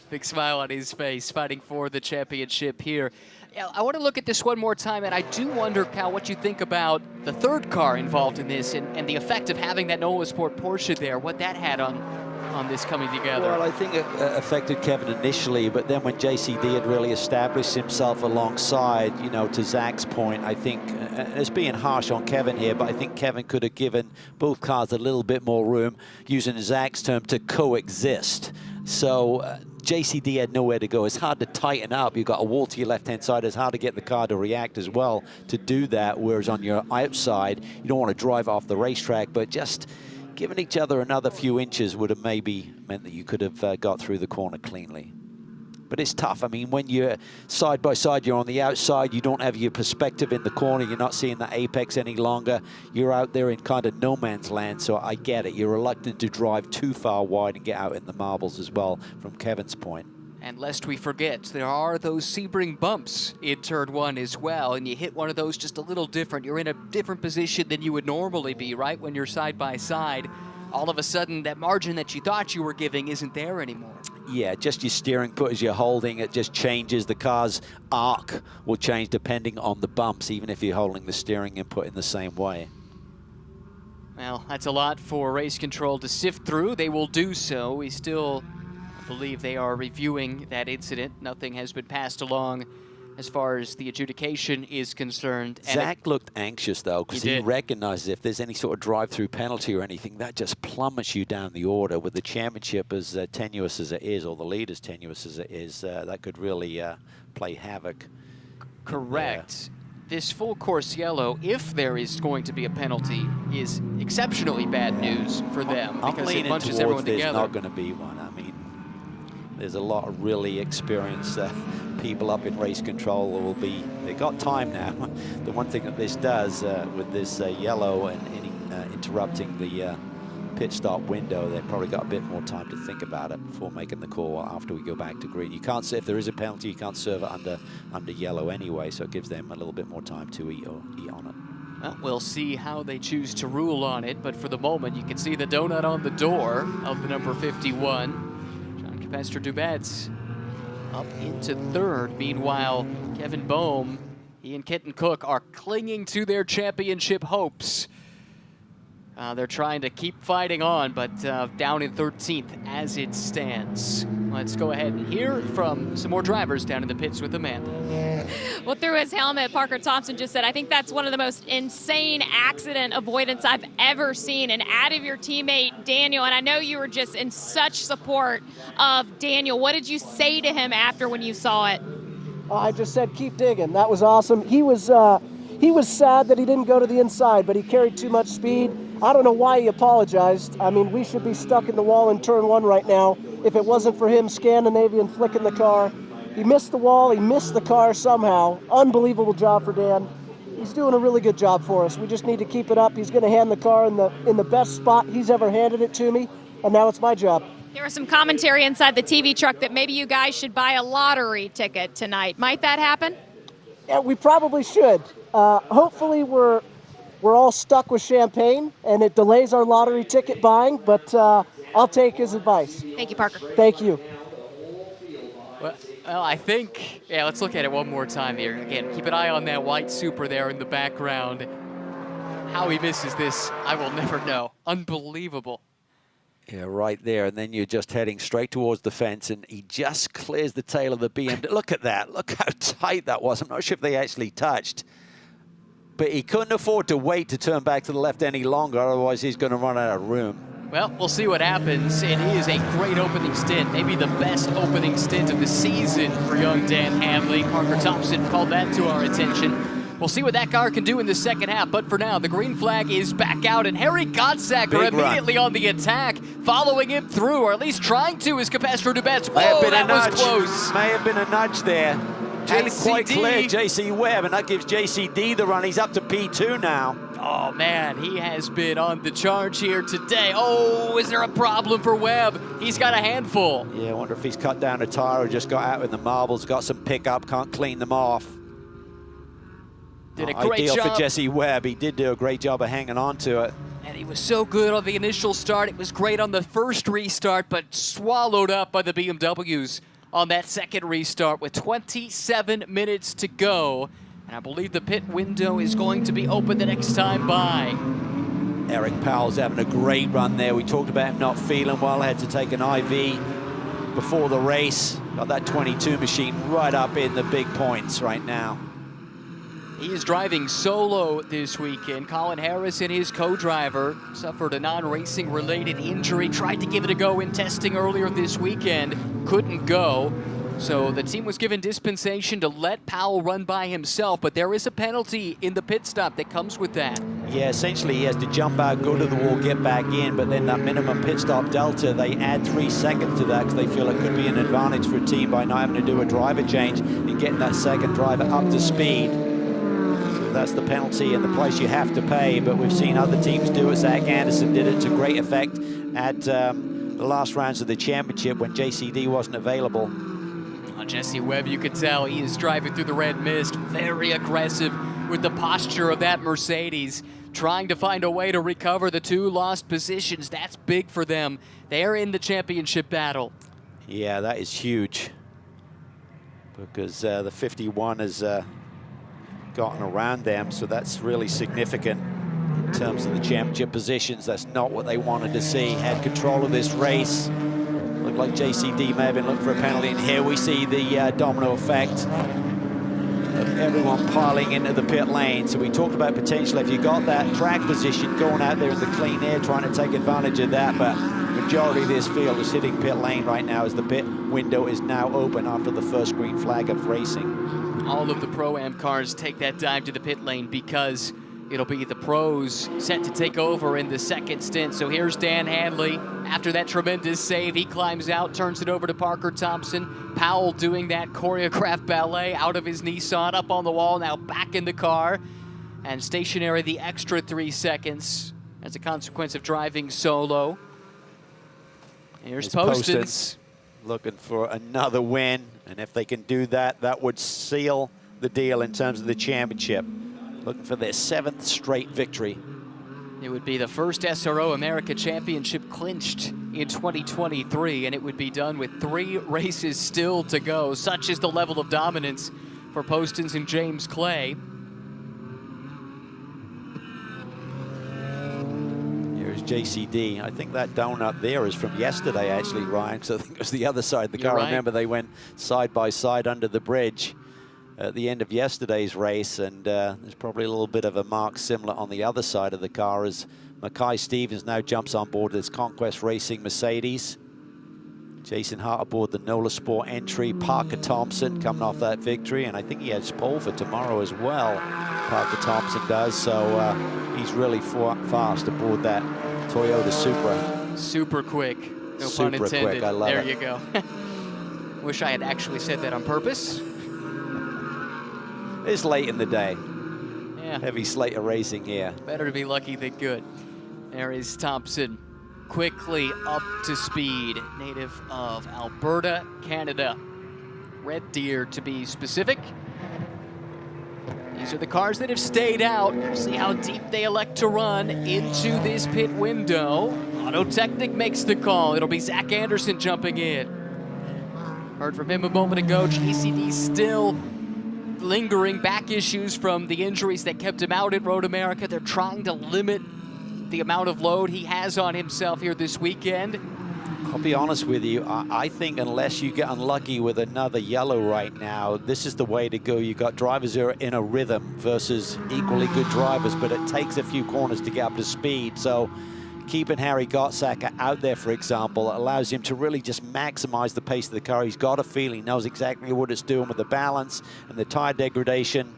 Big smile on his face, fighting for the championship here. Yeah, I want to look at this one more time, and I do wonder, Cal, what you think about the third car involved in this and the effect of having that Nola Sport Porsche there, what that had on this coming together. Well, I think it affected Kevin initially, but then when JCD had really established himself alongside, you know, to Zach's point, I think, it's being harsh on Kevin here, but I think Kevin could have given both cars a little bit more room, using Zach's term, to coexist. So JCD had nowhere to go. It's hard to tighten up. You've got a wall to your left-hand side. It's hard to get the car to react as well to do that, whereas on your outside, you don't want to drive off the racetrack, but just giving each other another few inches would have maybe meant that you could have got through the corner cleanly. But it's tough. I mean, when you're side by side, you're on the outside, you don't have your perspective in the corner, you're not seeing the apex any longer, you're out there in kind of no man's land, so I get it. You're reluctant to drive too far wide and get out in the marbles as well, from Kevin's point. And lest we forget, there are those Sebring bumps in turn 1 as well, and you hit one of those just a little different. You're in a different position than you would normally be, right? When you're side by side, all of a sudden that margin that you thought you were giving isn't there anymore. Yeah, just your steering put as you're holding, it just changes. The car's arc will change depending on the bumps, even if you're holding the steering input in the same way. Well, that's a lot for race control to sift through. They will do so. We still believe they are reviewing that incident. Nothing has been passed along as far as the adjudication is concerned. Zach looked anxious, though, because he recognizes if there's any sort of drive-through penalty or anything, that just plummets you down the order. With the championship as tenuous as it is, or the lead as tenuous as it is, that could really play havoc. Correct. This full course yellow, if there is going to be a penalty, is exceptionally bad news for them, because it bunches everyone together. There's not going to be one. I mean, there's a lot of really experienced people up in race control who will be, they got time now. The one thing that this does with this yellow and interrupting the pit stop window, they've probably got a bit more time to think about it before making the call after we go back to green. You can't say, if there is a penalty, you can't serve it under yellow anyway, so it gives them a little bit more time to eat on it. Well, we'll see how they choose to rule on it, but for the moment, you can see the donut on the door of the number 51. Capestre-Dubets up into third. Meanwhile, Kevin Bohm, he and Kenton Cook are clinging to their championship hopes. They're trying to keep fighting on, but down in 13th as it stands. Let's go ahead and hear from some more drivers down in the pits with Amanda. Well, through his helmet, Parker Thompson just said, I think that's one of the most insane accident avoidance I've ever seen. And out of your teammate, Daniel, and I know you were just in such support of Daniel. What did you say to him after when you saw it? I just said, keep digging. That was awesome. He was sad that he didn't go to the inside, but he carried too much speed. I don't know why he apologized. I mean, we should be stuck in the wall in turn 1 right now if it wasn't for him Scandinavian flicking the car. He missed the wall, he missed the car somehow. Unbelievable job for Dan. He's doing a really good job for us. We just need to keep it up. He's going to hand the car in the best spot he's ever handed it to me, and now it's my job. There was some commentary inside the TV truck that maybe you guys should buy a lottery ticket tonight. Might that happen? Yeah, we probably should. Hopefully we're all stuck with champagne and it delays our lottery ticket buying, but I'll take his advice. Thank you, Parker. Thank you. Well, I think, yeah, let's look at it one more time here. Again, keep an eye on that white Supra there in the background. How he misses this, I will never know. Unbelievable. Yeah, right there, and then you're just heading straight towards the fence, and he just clears the tail of the BMW. Look at that. Look how tight that was. I'm not sure if they actually touched. But he couldn't afford to wait to turn back to the left any longer, otherwise he's going to run out of room. Well, we'll see what happens. It is a great opening stint, maybe the best opening stint of the season for young Dan Hanley. Parker Thompson called that to our attention. We'll see what that car can do in the second half, but for now, the green flag is back out, and Harry Gottsacker immediately on the attack, following him through, or at least trying to, is Capestro Dubets. Whoa, that was close. May have been a nudge there. Hadn't quite cleared JC Webb, and that gives JCD the run. He's up to P2 now. Oh, man, he has been on the charge here today. Oh, is there a problem for Webb? He's got a handful. Yeah, I wonder if he's cut down a tire or just got out in the marbles, got some pickup, can't clean them off. Did a great ideal job for Jesse Webb. He did do a great job of hanging on to it. And he was so good on the initial start. It was great on the first restart, but swallowed up by the BMWs on that second restart with 27 minutes to go. And I believe the pit window is going to be open the next time by. Eric Powell's having a great run there. We talked about him not feeling well. Had to take an IV before the race. Got that 22 machine right up in the big points right now. He is driving solo this weekend. Colin Harris and his co-driver suffered a non-racing related injury. Tried to give it a go in testing earlier this weekend. Couldn't go. So the team was given dispensation to let Powell run by himself, but there is a penalty in the pit stop that comes with that. Yeah, essentially he has to jump out, go to the wall, get back in, but then that minimum pit stop delta, they add 3 seconds to that because they feel it could be an advantage for a team by not having to do a driver change and getting that second driver up to speed. So that's the penalty and the price you have to pay, but we've seen other teams do it. Zach Anderson did it to great effect at the last rounds of the championship when JCD wasn't available. Jesse Webb, you could tell he is driving through the red mist, very aggressive with the posture of that Mercedes, trying to find a way to recover the 2 lost positions. That's big for them. They're in the championship battle. Yeah, that is huge because the 51 has gotten around them, so that's really significant in terms of the championship positions. That's not what they wanted to see. Had control of this race. Looked like JCD may have been looking for a penalty, and here we see the domino effect of everyone piling into the pit lane. So we talked about potential if you got that track position going out there in the clean air, trying to take advantage of that, but majority of this field is hitting pit lane right now as the pit window is now open after the first green flag of racing. All of the Pro-Am cars take that dive to the pit lane because it'll be the pros set to take over in the second stint. So here's Dan Hanley. After that tremendous save, he climbs out, turns it over to Parker Thompson. Powell doing that choreographed ballet out of his Nissan, up on the wall, now back in the car. And stationary the extra 3 seconds as a consequence of driving solo. Here's Postins. Looking for another win. And if they can do that, that would seal the deal in terms of the championship. Looking for their 7th straight victory. It would be the first SRO America Championship clinched in 2023, and it would be done with 3 races still to go. Such is the level of dominance for Postins and James Clay. JCD. I think that donut there is from yesterday, actually, Ryan, because I think it was the other side of the car. Right. I remember they went side by side under the bridge at the end of yesterday's race, and there's probably a little bit of a mark similar on the other side of the car as Mackay Stevens now jumps on board this Conquest Racing Mercedes. Jason Hart aboard the NOLA Sport entry. Parker Thompson coming off that victory, and I think he has pole for tomorrow as well. Parker Thompson does, so he's really fast aboard that Toyota Supra. Super quick, no Super pun intended. quick, I love there it. you go. Wish I had actually said that on purpose. It's late in the day. Yeah, Heavy slate of racing here. better to be lucky than good. There is Thompson, quickly up to speed, native of Alberta, Canada. Red Deer to be specific. These are the cars that have stayed out. See how deep they elect to run into this pit window. Auto Technic makes the call. It'll be Zach Anderson jumping in. Heard from him a moment ago. JCD still lingering back issues from the injuries that kept him out at Road America. They're trying to limit the amount of load he has on himself here this weekend. I'll be honest with you, I think unless you get unlucky with another yellow right now, this is the way to go. You've got drivers who are in a rhythm versus equally good drivers, but it takes a few corners to get up to speed. So keeping Harry Gottsacker out there, for example, allows him to really just maximize the pace of the car. He's got a feel, he knows exactly what it's doing with the balance and the tire degradation,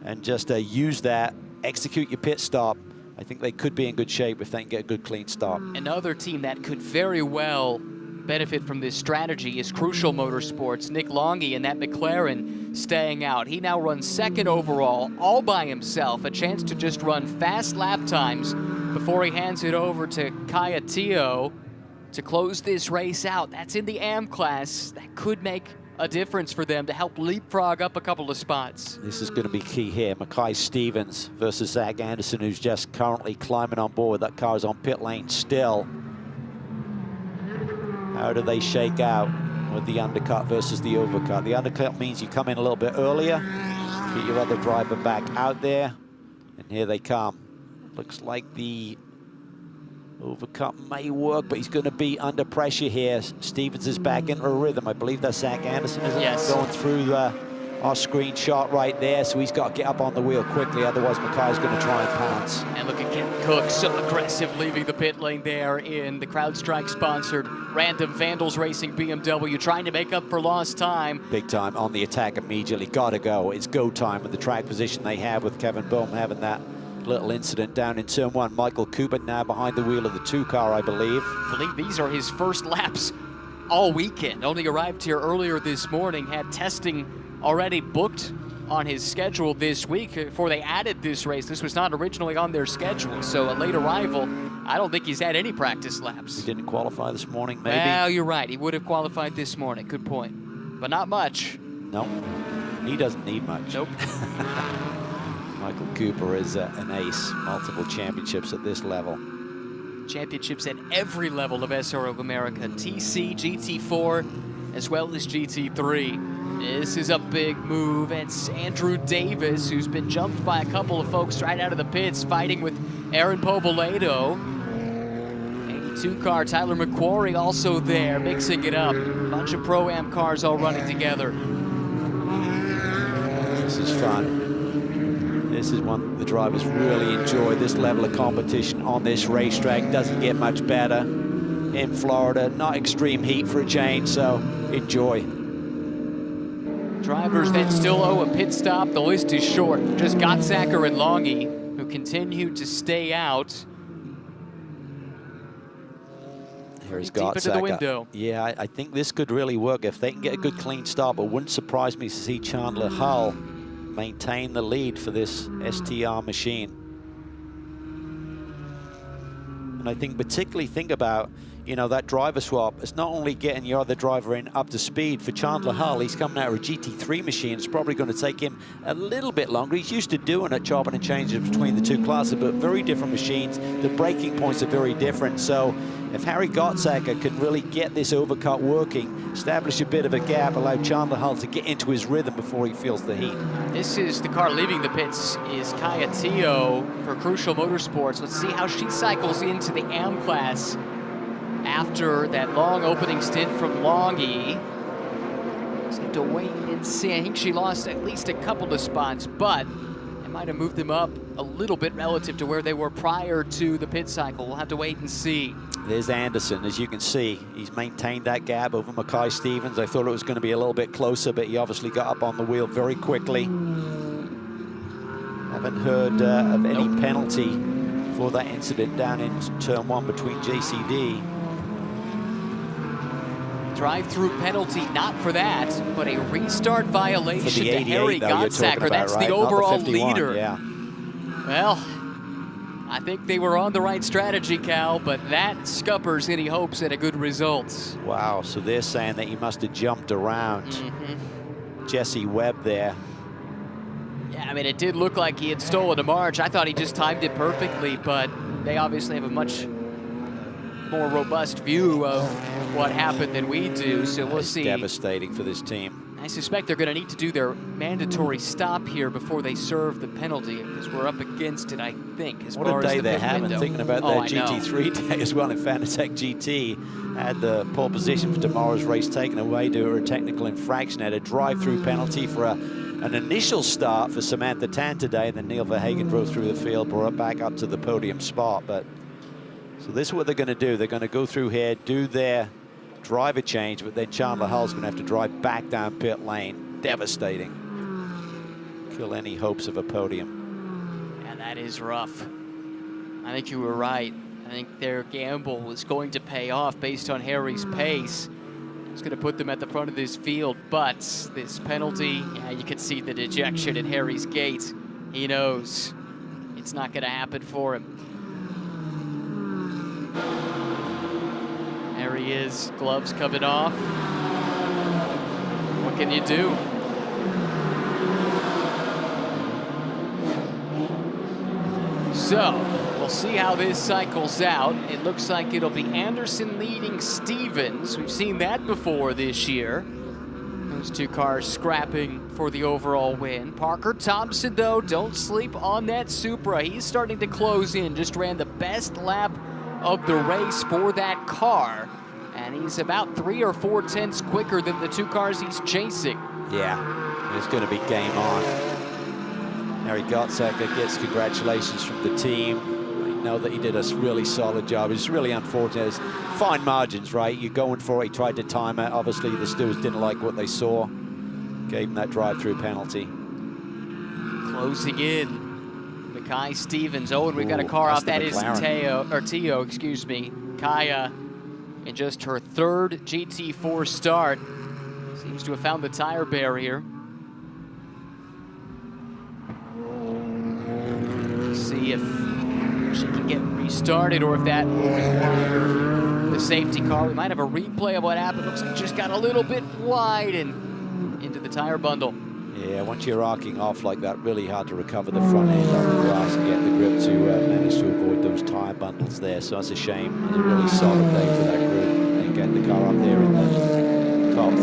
and just use that, execute your pit stop. I think they could be in good shape if they can get a good clean stop. Another team that could very well benefit from this strategy is Crucial Motorsports. Nick Longy and that McLaren staying out. He now runs second overall, all by himself. A chance to just run fast lap times before he hands it over to Kaya Teo to close this race out. That's in the AM class. That could make a difference for them to help leapfrog up a couple of spots. This is going to be key here. Mackay Stevens versus Zach Anderson, who's just currently climbing on board. That car's on pit lane still. How do they shake out with the undercut versus the overcut? The undercut means you come in a little bit earlier, get your other driver back out there, and here they come. Looks like the overcut may work, but he's going to be under pressure here. Stevens is back into a rhythm. I believe that's Zach Anderson, isn't Yes. it? Going through our screenshot right there, so he's got to get up on the wheel quickly, otherwise Mackay's going to try and pounce. And look at Kent Cook, so aggressive, leaving the pit lane there in the CrowdStrike-sponsored Random Vandals Racing BMW, trying to make up for lost time. Big time on the attack immediately. Got to go. It's go time with the track position they have, with Kevin Bohm having that little incident down in turn one. Michael Cooper now behind the wheel of the 2 car, I believe. I believe these are his first laps all weekend. Only arrived here earlier this morning, had testing already booked on his schedule this week before they added this race. This was not originally on their schedule, so a late arrival. I don't think he's had any practice laps. He didn't qualify this morning, maybe? Well, you're right. He would have qualified this morning. Good point. But not much. No, he doesn't need much. Nope. Michael Cooper is an ace. Multiple championships at this level. Championships at every level of SRO America. TC, GT4, as well as GT3. This is a big move. It's Andrew Davis, who's been jumped by a couple of folks right out of the pits, fighting with Aaron Povoledo. 82 car, Tyler McQuarrie also there, mixing it up. A bunch of Pro-Am cars all running together. This is fun. This is one the drivers really enjoy. This level of competition on this racetrack doesn't get much better in Florida. Not extreme heat for a change, so enjoy. Drivers that still owe a pit stop. The list is short. Just Gottsacker and Longy, who continue to stay out. Here's Deep into the window. Yeah, I think this could really work if they can get a good clean stop. It wouldn't surprise me to see Chandler Hull maintain the lead for this STR machine. And I think particularly think about, you know, that driver swap, it's not only getting your other driver in up to speed. For Chandler Hull, he's coming out of a GT3 machine. It's probably going to take him a little bit longer. He's used to doing it, chopping and changing between the two classes, but very different machines. The braking points are very different. So if Harry Gottsacker can really get this overcut working, establish a bit of a gap, allow Chandler Hull to get into his rhythm before he feels the heat. This is the car leaving the pits, is Kaya Teo for Crucial Motorsports. Let's see how she cycles into the AM class after that long opening stint from Longy. Just have to wait and see. I think she lost at least a couple of spots, but it might have moved them up a little bit relative to where they were prior to the pit cycle. We'll have to wait and see. There's Anderson, as you can see. He's maintained that gap over Mackay Stevens. I thought it was going to be a little bit closer, but he obviously got up on the wheel very quickly. Haven't heard of any penalty for that incident down in turn 1 between JCD. Drive-through penalty, not for that, but a restart violation to Harry Gottsacker. That's right? The overall the 51, leader. Yeah. Well, I think they were on the right strategy, Cal, but that scuppers any hopes at a good result. Wow, so they're saying that he must have jumped around Jesse Webb there. Yeah, I mean, it did look like he had stolen a march. I thought he just timed it perfectly, but they obviously have a much more robust view of what happened than we do, so we'll see. Devastating for this team. I suspect they're going to need to do their mandatory stop here before they serve the penalty, because we're up against it, I think, as What far a day as the they're pit having, window. thinking about their GT3 day as well in Fanatec GT. Had the pole position for tomorrow's race taken away due to a technical infraction. Had a drive-through penalty for an initial start for Samantha Tan today, and then Neil Verhagen drove through the field, brought it back up to the podium spot. But so this is what they're going to do. They're going to go through here, do their driver change, but then Chandler Hull's going to have to drive back down pit lane. Devastating. Kill any hopes of a podium. And that is rough. I think you were right. I think their gamble was going to pay off based on Harry's pace. It's going to put them at the front of this field, but this penalty, yeah, you can see the dejection in Harry's gait. He knows it's not going to happen for him. There he is, gloves coming off. What can you do? So, we'll see how this cycles out. It looks like it'll be Anderson leading Stevens. We've seen that before this year. Those two cars scrapping for the overall win. Parker Thompson, though, don't sleep on that Supra. He's starting to close in. Just ran the best lap of the race for that car. And he's about 3 or 4 tenths quicker than the two cars he's chasing. Yeah, it's going to be game on. Harry Gottsacker gets congratulations from the team. I know that he did a really solid job. It's really unfortunate. It's fine margins, right? You're going for it. He tried to time it. Obviously, the stewards didn't like what they saw. Gave him that drive-through penalty. Closing in. Mackay Stevens. Oh, and we've got a car off. That is Teo, excuse me. Kaya, in just her 3rd GT4 start, seems to have found the tire barrier. See if she can get restarted or if that will require the safety car. We might have a replay of what happened. Looks like just got a little bit wide and into the tire bundle. Yeah, once you're arcing off like that, really hard to recover the front end on the grass and get the grip to manage to avoid those tire bundles there. So that's a shame. It was a really solid day for that group. They get the car up there in the top 3,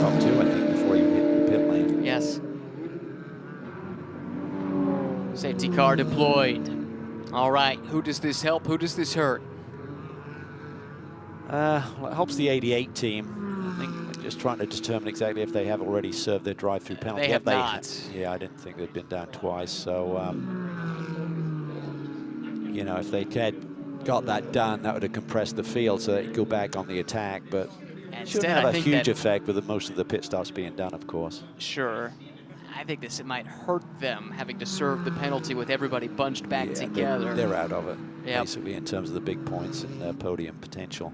top 2, I think, before you hit the pit lane. Yes. Safety car deployed. All right, who does this help? Who does this hurt? Well, it helps the 88 team. I think we're just trying to determine exactly if they have already served their drive-through penalty. They have not. Yeah, I didn't think they'd been down twice. So, you know, if they had got that done, that would have compressed the field so they could go back on the attack. But it shouldn't have a huge effect with most of the pit stops being done, of course. Sure. I think it might hurt them having to serve the penalty with everybody bunched back together. They're out of it, basically, in terms of the big points and podium potential.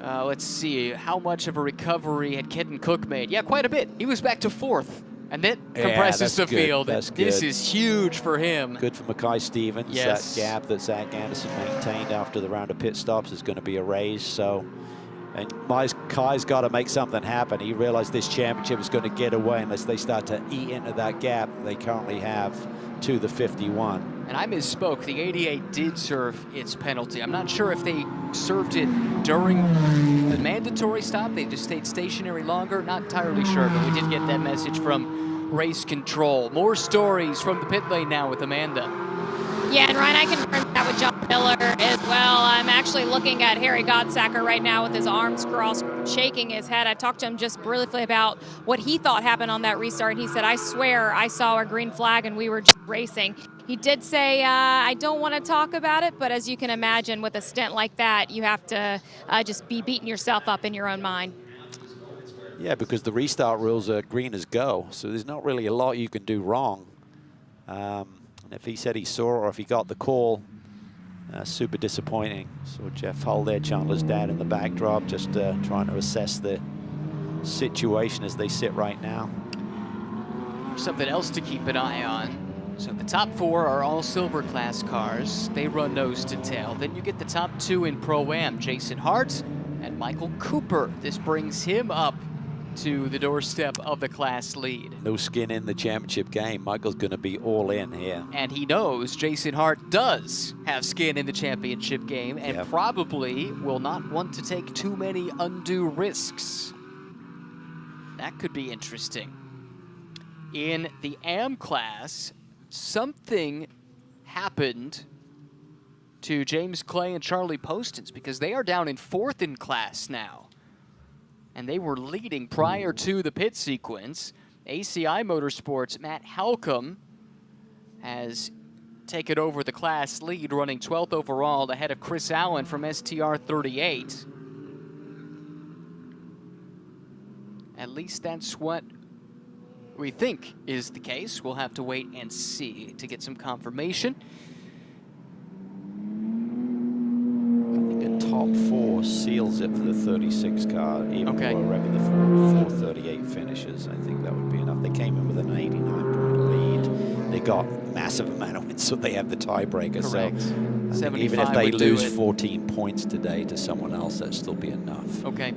Let's see, how much of a recovery had Kedden Cook made? Yeah, quite a bit. He was back to 4th And that compresses the field. That's This good. is huge for him. Good for Mackay Stevens. Yes. That gap that Zach Anderson maintained after the round of pit stops is going to be erased. So, and Kai's got to make something happen. He realized this championship is going to get away unless they start to eat into that gap they currently have to the 51. And I misspoke. The 88 did serve its penalty. I'm not sure if they served it during the mandatory stop. They just stayed stationary longer. Not entirely sure, but we did get that message from Race Control. More stories from the pit lane now with Amanda. Yeah, and Ryan, I confirmed that with John Miller as well. I'm actually looking at Harry Godsacker right now with his arms crossed, shaking his head. I talked to him just briefly about what he thought happened on that restart. He said, I swear I saw a green flag and we were just racing. He did say, I don't want to talk about it, but as you can imagine, with a stint like that, you have to just be beating yourself up in your own mind. Yeah, because the restart rules are green as go, so there's not really a lot you can do wrong. And if he said he saw or if he got the call, super disappointing. So Jeff Hull there, Chandler's dad in the backdrop, just trying to assess the situation as they sit right now. Something else to keep an eye on. So the top 4 are all silver class cars. They run nose to tail. Then you get the top 2 in Pro-Am, Jason Hart and Michael Cooper. This brings him up to the doorstep of the class lead. No skin in the championship game. Michael's going to be all in here. And he knows Jason Hart does have skin in the championship game and probably will not want to take too many undue risks. That could be interesting. In the AM class, something happened to James Clay and Charlie Postins because they are down in 4th in class now. And they were leading prior to the pit sequence. ACI Motorsports' Matt Halcomb has taken over the class lead, running 12th overall ahead of Chris Allen from STR 38. At least that's what we think is the case. We'll have to wait and see to get some confirmation. Top 4 seals it for the 36 car, even wherever the 438 finishes. I think that would be enough. They came in with an 89-point lead. They got massive amount of wins, so they have the tiebreaker. Correct. So even if they lose 14 points today to someone else, that'd still be enough. Okay.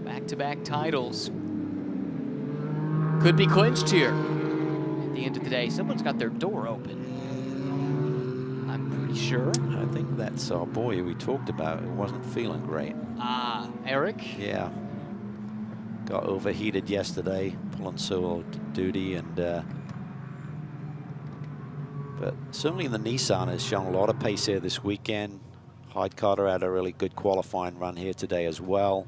Back-to-back titles. Could be clinched here. At the end of the day, someone's got their door open. I'm pretty sure. I think that's our boy who we talked about who wasn't feeling great. Ah, Eric? Yeah. Got overheated yesterday, pulling solo duty, and but certainly the Nissan has shown a lot of pace here this weekend. Hyde Carter had a really good qualifying run here today as well.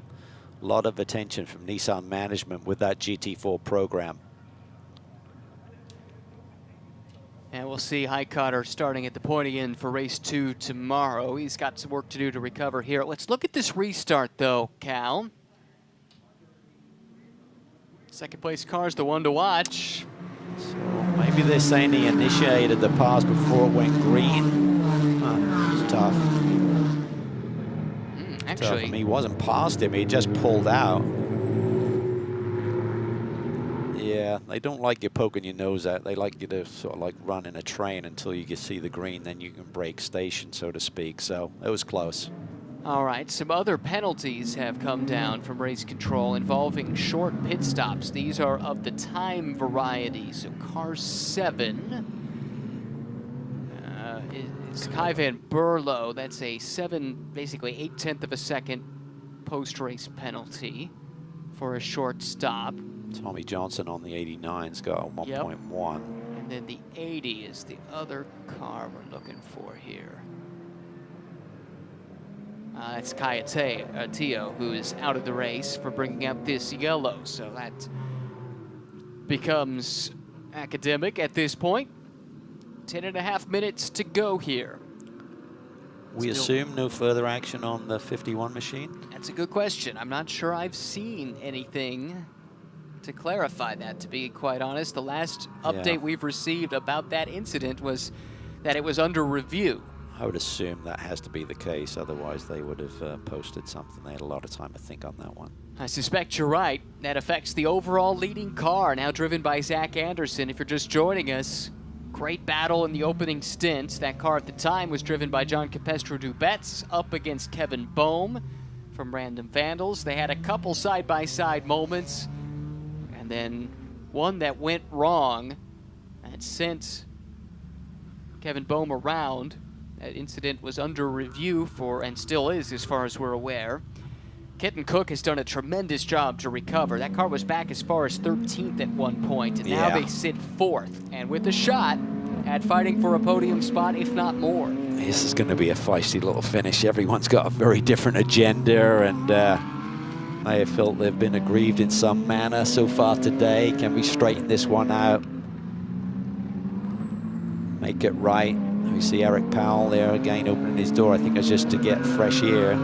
A lot of attention from Nissan management with that GT4 program. And we'll see Hyde Carter starting at the Podium for race 2 tomorrow. He's got some work to do to recover here. Let's look at this restart, though, Cal. Second place car is the one to watch. So maybe they're saying he initiated the pass before it went green. It's tough. Actually, tough. I mean, he wasn't past him, he just pulled out. Yeah, they don't like you poking your nose out. They like you to sort of like run in a train until you can see the green, then you can break station, so to speak. So it was close. All right, some other penalties have come down from Race Control involving short pit stops. These are of the time variety. So car 7 is Kai Van Berlo. That's a basically 8/10 of a second post-race penalty for a short stop. Tommy Johnson on the 89's got 1.1. And then the 80 is the other car we're looking for here. It's Tio, who is out of the race for bringing up this yellow. So that becomes academic at this point. 10.5 minutes to go here. We assume no further action on the 51 machine? That's a good question. I'm not sure I've seen anything to clarify that, to be quite honest. The last update we've received about that incident was that it was under review. I would assume that has to be the case, otherwise they would have posted something. They had a lot of time to think on that one. I suspect you're right. That affects the overall leading car, now driven by Zach Anderson. If you're just joining us, great battle in the opening stint. That car at the time was driven by John Capestro-Dubets up against Kevin Boehm from Random Vandals. They had a couple side-by-side moments, and then one that went wrong that sent Kevin Boehm around. That incident was under review for, and still is as far as we're aware. Kenton Cook has done a tremendous job to recover. That car was back as far as 13th at one point, and now they sit 4th. And with a shot at fighting for a podium spot, if not more. This is going to be a feisty little finish. Everyone's got a very different agenda, and I have felt they've been aggrieved in some manner so far today. Can we straighten this one out? Make it right. We see Eric Powell there again opening his door. I think it's just to get fresh air.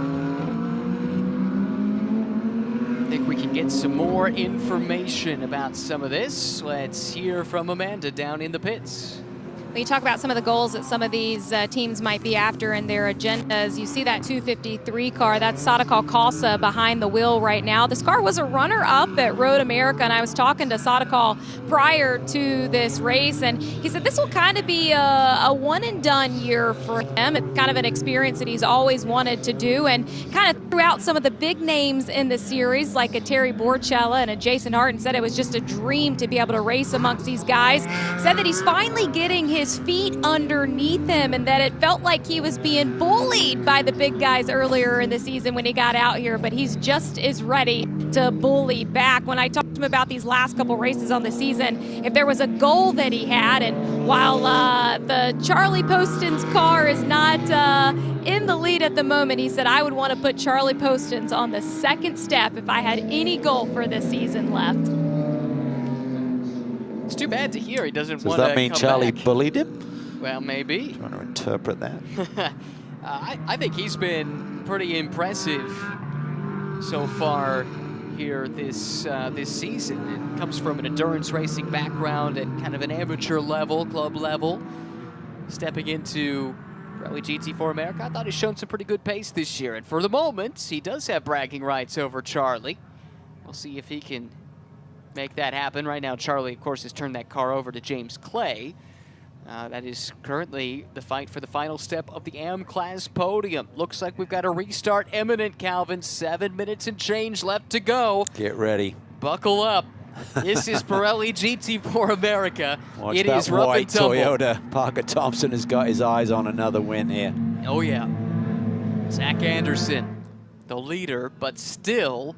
I think we can get some more information about some of this. Let's hear from Amanda down in the pits. When you talk about some of the goals that some of these teams might be after in their agendas, you see that 253 car, that's Sadikal Khalsa behind the wheel right now. This car was a runner-up at Road America, and I was talking to Sadikal prior to this race, and he said this will kind of be a one-and-done year for him. It's kind of an experience that he's always wanted to do, and kind of threw out some of the big names in the series, like a Terry Borchella and a Jason Hart, and said it was just a dream to be able to race amongst these guys. Said that he's finally getting his feet underneath him, and that it felt like he was being bullied by the big guys earlier in the season when he got out here, but he's just as ready to bully back. When I talked to him about these last couple races on the season, if there was a goal that he had, and while the Charlie Poston's car is not in the lead at the moment, he said, I would want to put Charlie Poston's on the second step if I had any goal for this season left. It's too bad to hear he doesn't want to Does that mean Charlie back. bullied him? Well, maybe. Trying to interpret that. I think he's been pretty impressive so far here this season. It comes from an endurance racing background at kind of an amateur level, club level. Stepping into Pirelli GT4 America, I thought he's shown some pretty good pace this year. And for the moment, he does have bragging rights over Charlie. We'll see if he can make that happen. Right now, Charlie, of course, has turned that car over to James Clay. That is currently the fight for the final step of the AM-Class podium. Looks like we've got a restart imminent, Calvin. 7 minutes and change left to go. Get ready. Buckle up. This is Pirelli GT4 America. Watch it that is rough white and tumble. Toyota. Parker Thompson has got his eyes on another win here. Oh, yeah. Zach Anderson, the leader, but still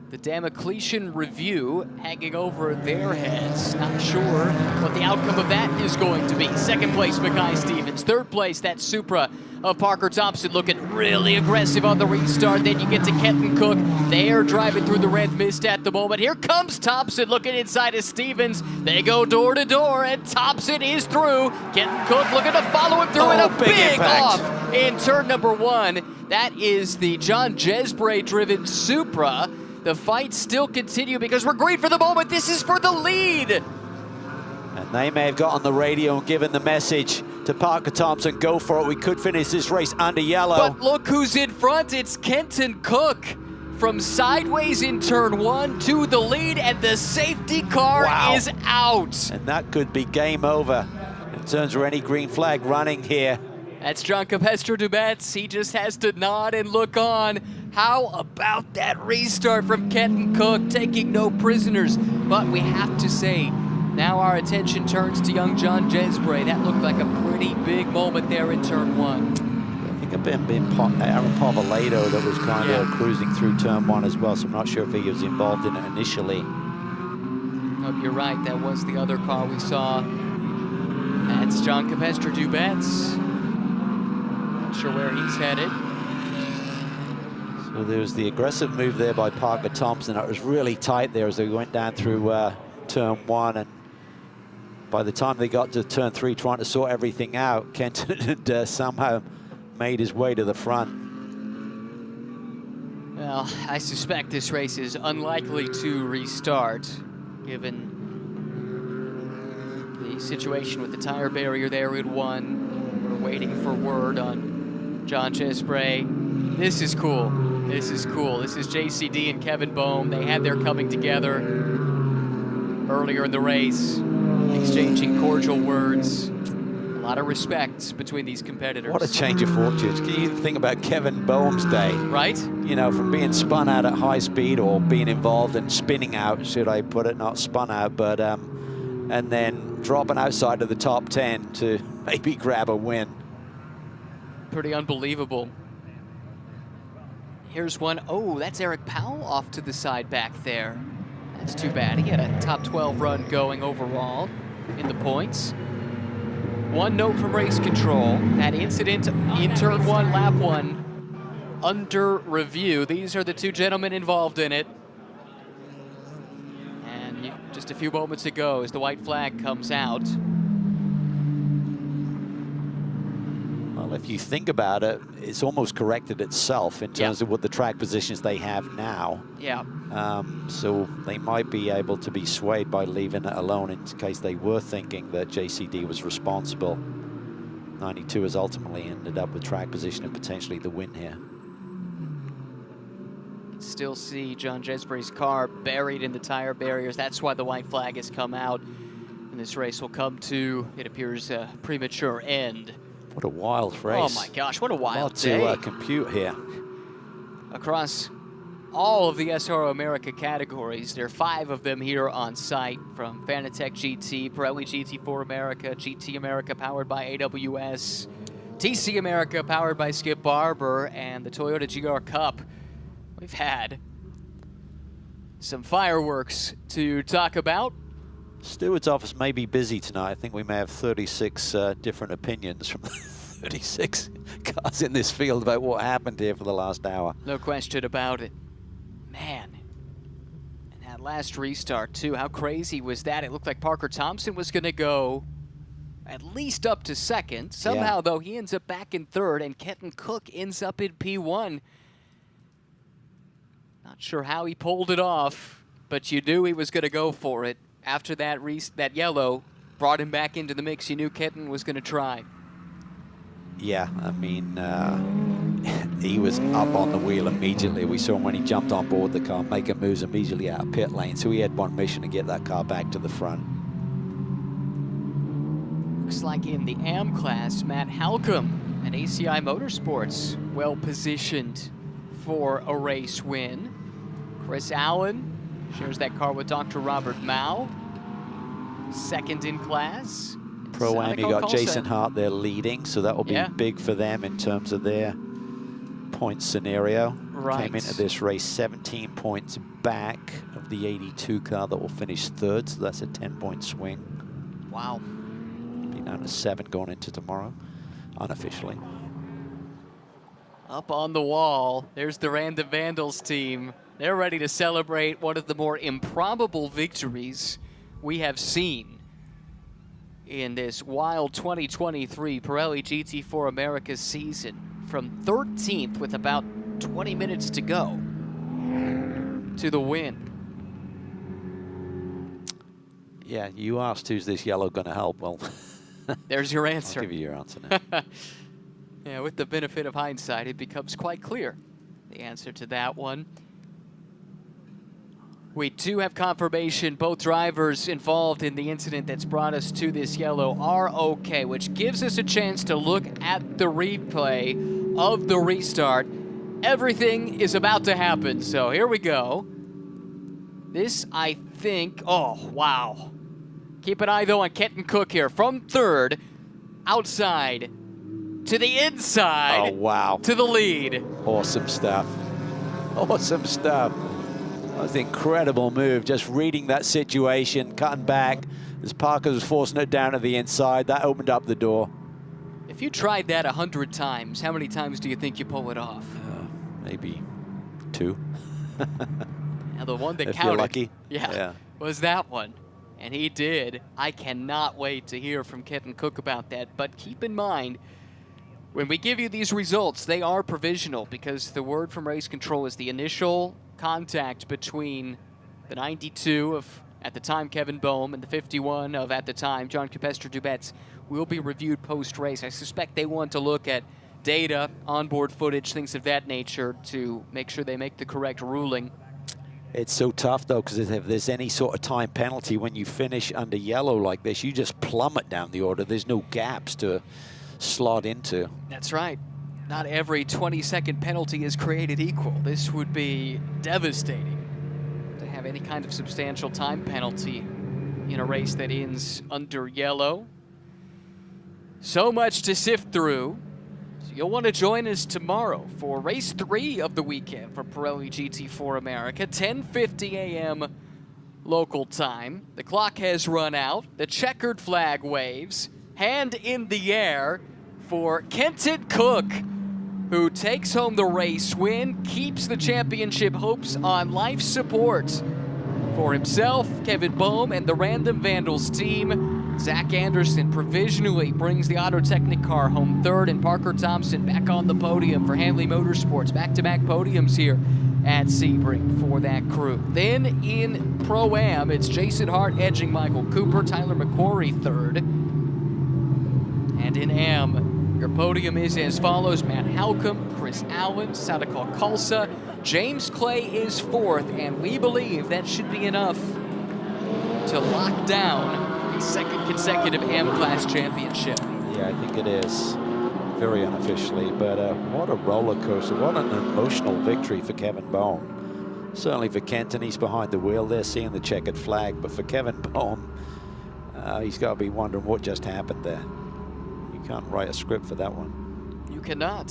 the Damocletian review hanging over their heads. Not sure what the outcome of that is going to be. Second place, Mackay Stevens. Third place, that Supra of Parker Thompson, looking really aggressive on the restart. Then you get to Kenton Cook. They are driving through the red mist at the moment. Here comes Thompson looking inside of Stevens. They go door to door, and Thompson is through. Kenton Cook looking to follow him through, and a big off in turn number 1. That is the John Jesbray-driven Supra. The fights still continue because we're green for the moment. This is for the lead. And they may have got on the radio and given the message to Parker Thompson, go for it. We could finish this race under yellow. But look who's in front. It's Kenton Cook from sideways in turn 1 to the lead, and the safety car is out. And that could be game over in terms of any green flag running here. That's John Capestro-Dubets. He just has to nod and look on. How about that restart from Kenton Cook, taking no prisoners? But we have to say, now our attention turns to young John Jesbray. That looked like a pretty big moment there in turn 1. I think I've been Aaron Povolato that was kind of cruising through turn 1 as well, so I'm not sure if he was involved in it initially. Oh, you're right, that was the other car we saw. That's John Capestro-Dubets. Not sure where he's headed. So there was the aggressive move there by Parker Thompson. It was really tight there as they went down through turn 1, and by the time they got to turn 3 trying to sort everything out, Kenton had somehow made his way to the front. Well, I suspect this race is unlikely to restart, given the situation with the tire barrier there in 1. We're waiting for word on John Chesbray. This is cool. This is cool. This is JCD and Kevin Boehm. They had their coming together earlier in the race, exchanging cordial words. A lot of respect between these competitors. What a change of fortunes. Can you think about Kevin Boehm's day? Right? You know, from being spun out at high speed or being involved and spinning out, should I put it, not spun out, but and then dropping outside of the top 10 to maybe grab a win. Pretty unbelievable. Here's one. Oh, that's Eric Powell off to the side back there. That's too bad. He had a top 12 run going overall in the points. One note from race control. That incident in turn 1, lap 1, under review. These are the two gentlemen involved in it. And just a few moments ago, as the white flag comes out. Well, if you think about it, it's almost corrected itself in terms of what the track positions they have now. Yeah. So they might be able to be swayed by leaving it alone in case they were thinking that JCD was responsible. 92 has ultimately ended up with track position and potentially the win here. Still see John Chesbray's car buried in the tire barriers. That's why the white flag has come out. And this race will come to, it appears, a premature end. What a wild race. Oh my gosh, what a wild day. day. To compute here. Across all of the SRO America categories, there are 5 of them here on site, from Fanatec GT, Pirelli GT4 America, GT America powered by AWS, TC America powered by Skip Barber, and the Toyota GR Cup. We've had some fireworks to talk about. Steward's office may be busy tonight. I think we may have 36 different opinions from 36 cars in this field about what happened here for the last hour. No question about it. Man. And that last restart, too, how crazy was that? It looked like Parker Thompson was going to go at least up to second. Somehow, though, he ends up back in third, and Kenton Cook ends up in P1. Not sure how he pulled it off, but you knew he was going to go for it. After that yellow brought him back into the mix, you knew Kenton was going to try. Yeah, I mean, he was up on the wheel immediately. We saw him when he jumped on board the car, making moves immediately out of pit lane. So he had one mission to get that car back to the front. Looks like in the AM class, Matt Halcomb and ACI Motorsports well positioned for a race win. Chris Allen shares that car with Dr. Robert Mao. Second in class. Pro-Am, you got Jason Hart there leading, so that will be big for them in terms of their point scenario. Right. Came into this race 17 points back of the 82 car that will finish third, so that's a 10-point swing. Wow. Be down to 7 going into tomorrow, unofficially. Up on the wall, there's the Random Vandals team. They're ready to celebrate one of the more improbable victories we have seen in this wild 2023 Pirelli GT4 America season. From 13th with about 20 minutes to go to the win. Yeah, you asked who's this yellow going to help. Well, there's your answer. I'll give you your answer now. Yeah, with the benefit of hindsight, it becomes quite clear the answer to that one. We do have confirmation both drivers involved in the incident that's brought us to this yellow are okay, which gives us a chance to look at the replay of the restart. Everything is about to happen, so here we go. This, I think, oh, wow. Keep an eye, though, on Kenton Cook here. From third, outside, to the inside. Oh, wow. To the lead. Awesome stuff. Awesome stuff. That was an incredible move, just reading that situation, cutting back as Parker was forcing it down to the inside. That opened up the door. If you tried that 100 times, how many times do you think you pull it off? Maybe 2. Now, the one that if counted, you're lucky. Yeah, was that one. And he did. I cannot wait to hear from Kenton Cook about that. But keep in mind, when we give you these results, they are provisional, because the word from race control is the initial contact between the 92 of at the time Kevin Boehm and the 51 of at the time John Capestre-Dubets will be reviewed post-race. I suspect they want to look at data, onboard footage, things of that nature to make sure they make the correct ruling. It's so tough, though, because if there's any sort of time penalty when you finish under yellow like this, you just plummet down the order. There's no gaps to slot into. That's right. Not every 20-second penalty is created equal. This would be devastating to have any kind of substantial time penalty in a race that ends under yellow. So much to sift through. So you'll want to join us tomorrow for race 3 of the weekend for Pirelli GT4 America, 10:50 a.m. local time. The clock has run out. The checkered flag waves. Hand in the air for Kenton Cook, who takes home the race win, keeps the championship hopes on life support for himself, Kevin Boehm, and the Random Vandals team. Zach Anderson provisionally brings the Auto Technic car home third, and Parker Thompson back on the podium for Hanley Motorsports. Back-to-back podiums here at Sebring for that crew. Then in Pro-Am, it's Jason Hart edging Michael Cooper, Tyler McQuarrie third. And in Am, your podium is as follows: Matt Halcomb, Chris Allen, Sadako Kalsa, James Clay is fourth, and we believe that should be enough to lock down a second consecutive AM Class championship. Yeah, I think it is, very unofficially, but what a roller coaster, what an emotional victory for Kevin Boehm. Certainly for Kenton, he's behind the wheel there, seeing the checkered flag, but for Kevin Boehm, he's got to be wondering what just happened there. You can't write a script for that one. You cannot.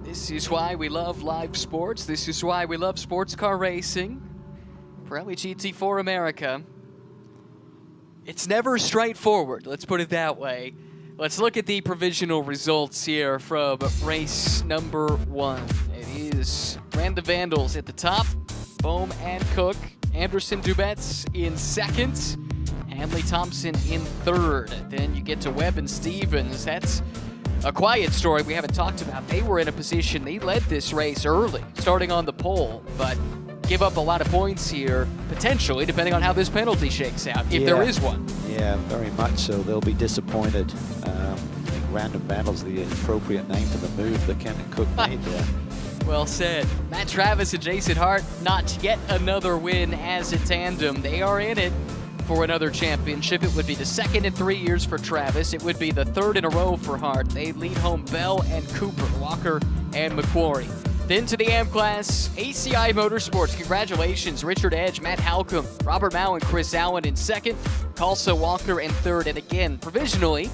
This is why we love live sports. This is why we love sports car racing. Pirelli GT4 America. It's never straightforward, let's put it that way. Let's look at the provisional results here from race number 1. It is Random Vandals at the top, Boehm and Cook, Anderson Dubets in second, Hanley Thompson in third. Then you get to Webb and Stevens. That's a quiet story we haven't talked about. They were in a position, they led this race early, starting on the pole, but give up a lot of points here, potentially, depending on how this penalty shakes out, if there is one. Yeah, very much so. They'll be disappointed. I think Random Vandals the appropriate name for the move that Kenton Cook made there. Well said. Matt Travis and Jason Hart, not yet another win as a tandem. They are in it for another championship. It would be the second in 3 years for Travis. It would be the third in a row for Hart. They lead home Bell and Cooper, Walker and McQuarrie. Then to the AM Class, ACI Motorsports. Congratulations, Richard Edge, Matt Halcomb, Robert Mao, and Chris Allen in second. Kalsa Walker in third. And again, provisionally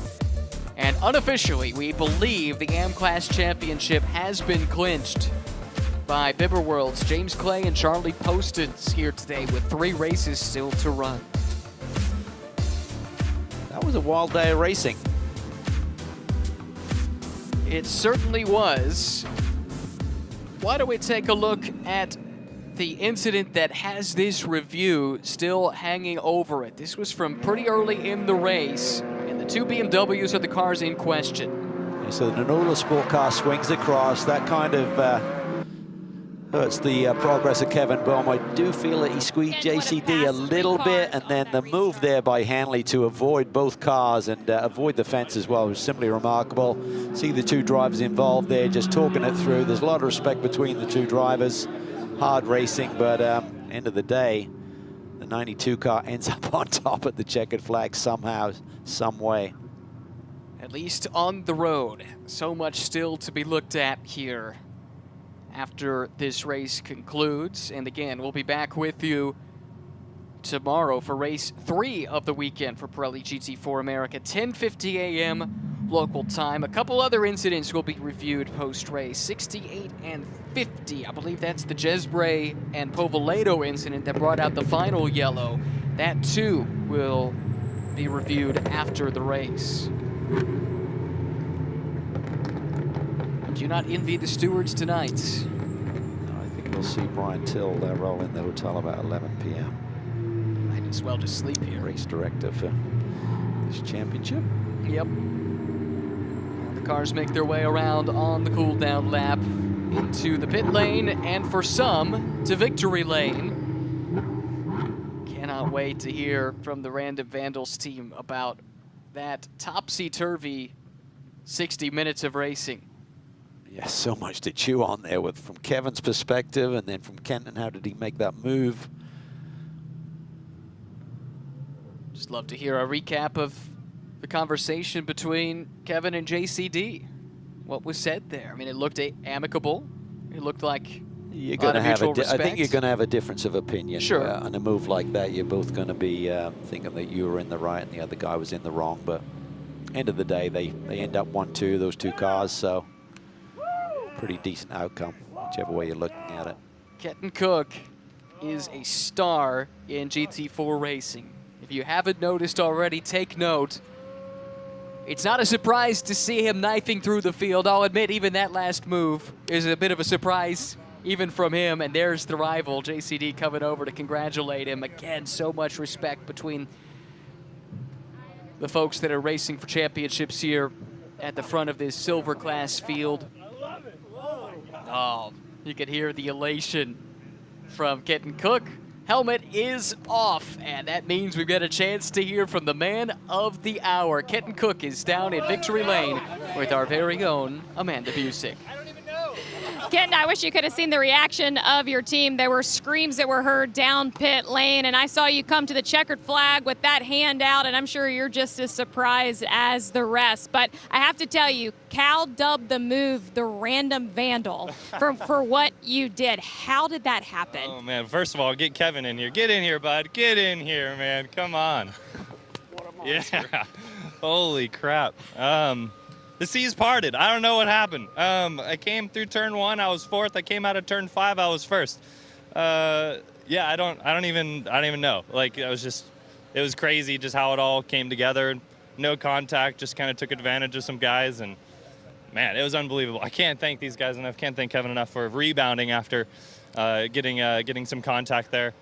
and unofficially, we believe the AM Class championship has been clinched by Bibber World's James Clay and Charlie Poston's here today with 3 races still to run. That was a wild day of racing. It certainly was. Why don't we take a look at the incident that has this review still hanging over it. This was from pretty early in the race, and the 2 BMWs are the cars in question. Yeah, so the Nanola Sport car swings across. That kind of hurts the progress of Kevin Boehm. I do feel that he squeezed JCD a little bit, and then the move there by Hanley to avoid both cars and avoid the fence as well was simply remarkable. See the 2 drivers involved there, just talking it through. There's a lot of respect between the 2 drivers. Hard racing, but end of the day, the 92 car ends up on top of the checkered flag somehow, some way. At least on the road. So much still to be looked at here after this race concludes. And again, we'll be back with you tomorrow for race 3 of the weekend for Pirelli GT4 America, 10:50 a.m. local time. A couple other incidents will be reviewed post-race, 68 and 50. I believe that's the Jesbray and Povaledo incident that brought out the final yellow. That too will be reviewed after the race. Do not envy the stewards tonight. No, I think we'll see Brian Till roll in the hotel about 11 p.m. Might as well just sleep here. Race director for this championship. Yep. The cars make their way around on the cool-down lap into the pit lane, and for some, to victory lane. Cannot wait to hear from the Random Vandals team about that topsy-turvy 60 minutes of racing. Yeah, so much to chew on there from Kevin's perspective, and then from Kenton, how did he make that move? Just love to hear a recap of the conversation between Kevin and JCD. What was said there? I mean, it looked amicable. It looked like you're going to have mutual respect. I think you're going to have a difference of opinion. Sure. On a move like that, you're both going to be thinking that you were in the right and the other guy was in the wrong. But end of the day, they end up 1-2, those two cars. So pretty decent outcome, whichever way you're looking at it. Kenton Cook is a star in GT4 racing. If you haven't noticed already, take note. It's not a surprise to see him knifing through the field. I'll admit, even that last move is a bit of a surprise, even from him. And there's the rival, JCD, coming over to congratulate him. Again, so much respect between the folks that are racing for championships here at the front of this silver class field. Oh, you could hear the elation from Kenton Cook. Helmet is off, and that means we've got a chance to hear from the man of the hour. Kenton Cook is down in victory lane with our very own Amanda Busick. Kenton, I wish you could have seen the reaction of your team. There were screams that were heard down pit lane, and I saw you come to the checkered flag with that hand out, and I'm sure you're just as surprised as the rest. But I have to tell you, Cal dubbed the move the Random Vandal for what you did. How did that happen? Oh, man, first of all, get Kevin in here. Get in here, bud. Get in here, man. Come on. What a monster. Yeah. Holy crap. The seas parted. I don't know what happened. I came through turn 1, I was 4th. I came out of turn 5, I was 1st. Yeah, I don't even know. Like, it was crazy just how it all came together. No contact, just kind of took advantage of some guys, and man, it was unbelievable. I can't thank these guys enough. Can't thank Kevin enough for rebounding after getting some contact there.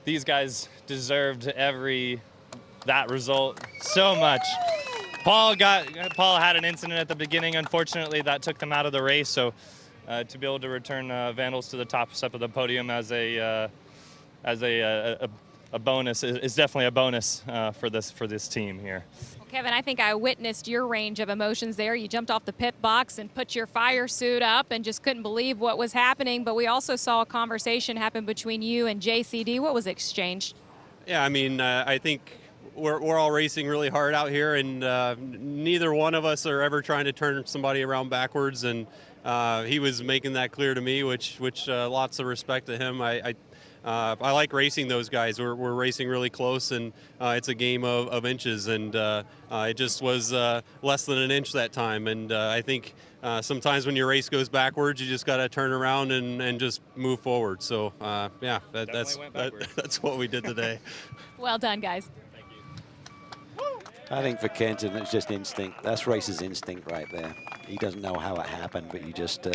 These guys deserved that result so much. Paul had an incident at the beginning. Unfortunately, that took them out of the race. So to be able to return Vandals to the top step of the podium as a bonus is definitely a bonus for this team here. Well, Kevin, I think I witnessed your range of emotions there. You jumped off the pit box and put your fire suit up and just couldn't believe what was happening. But we also saw a conversation happen between you and JCD. What was exchanged? Yeah, I mean, I think we're all racing really hard out here, and neither one of us are ever trying to turn somebody around backwards, and he was making that clear to me, which lots of respect to him. I like racing those guys. We're racing really close, and it's a game of inches, and it just was less than an inch that time. And I think sometimes when your race goes backwards, you just got to turn around and just move forward. So yeah, that's what we did today. Well done, guys. I think for Kenton, it's just instinct. That's racer's instinct right there. He doesn't know how it happened, but you just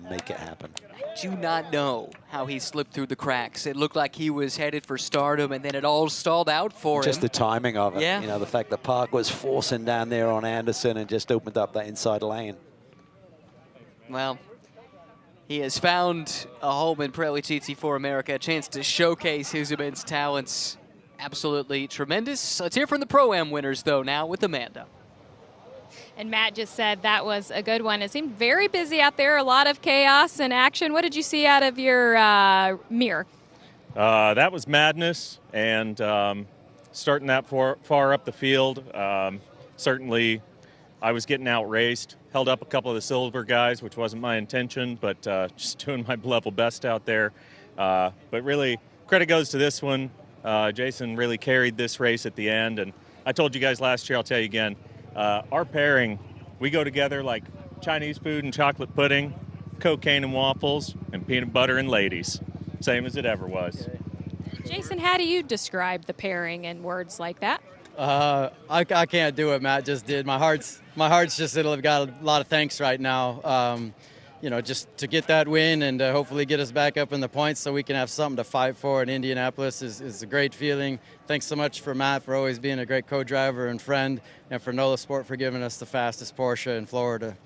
make it happen. I do not know how he slipped through the cracks. It looked like he was headed for stardom, and then it all stalled out for him. Just the timing of it. Yeah. You know, the fact that Park was forcing down there on Anderson and just opened up that inside lane. Well, he has found a home in Pirelli GT4 America, a chance to showcase his immense talents. Absolutely tremendous. Let's hear from the Pro-Am winners, though, now with Amanda. And Matt just said that was a good one. It seemed very busy out there, a lot of chaos and action. What did you see out of your mirror? That was madness, and starting that far up the field, certainly I was getting outraced. Held up a couple of the silver guys, which wasn't my intention, but just doing my level best out there. But really, credit goes to this one. Jason really carried this race at the end, and I told you guys last year, I'll tell you again, our pairing, we go together like Chinese food and chocolate pudding, cocaine and waffles, and peanut butter and ladies. Same as it ever was. Jason, how do you describe the pairing in words like that? I can't do it. Matt just did. My heart's just got a lot of thanks right now. You know, just to get that win and hopefully get us back up in the points so we can have something to fight for in Indianapolis is a great feeling. Thanks so much for Matt for always being a great co-driver and friend, and for NOLA Sport for giving us the fastest Porsche in Florida.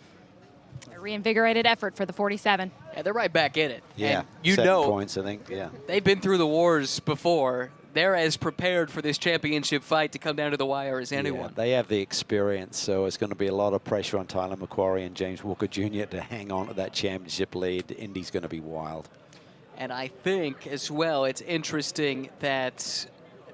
A reinvigorated effort for the 47. Yeah, they're right back in it. Yeah, and you 7 know, points, I think, yeah. They've been through the wars before. they're as prepared for this championship fight to come down to the wire as anyone. Yeah, they have the experience, so it's going to be a lot of pressure on Tyler McQuarrie and James Walker Jr. to hang on to that championship lead. Indy's going to be wild. And I think as well, it's interesting that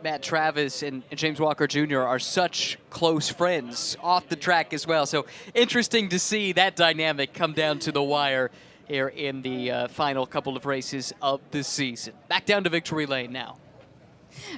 Matt Travis and James Walker Jr. are such close friends off the track as well. So interesting to see that dynamic come down to the wire here in the final couple of races of the season. Back down to victory lane now.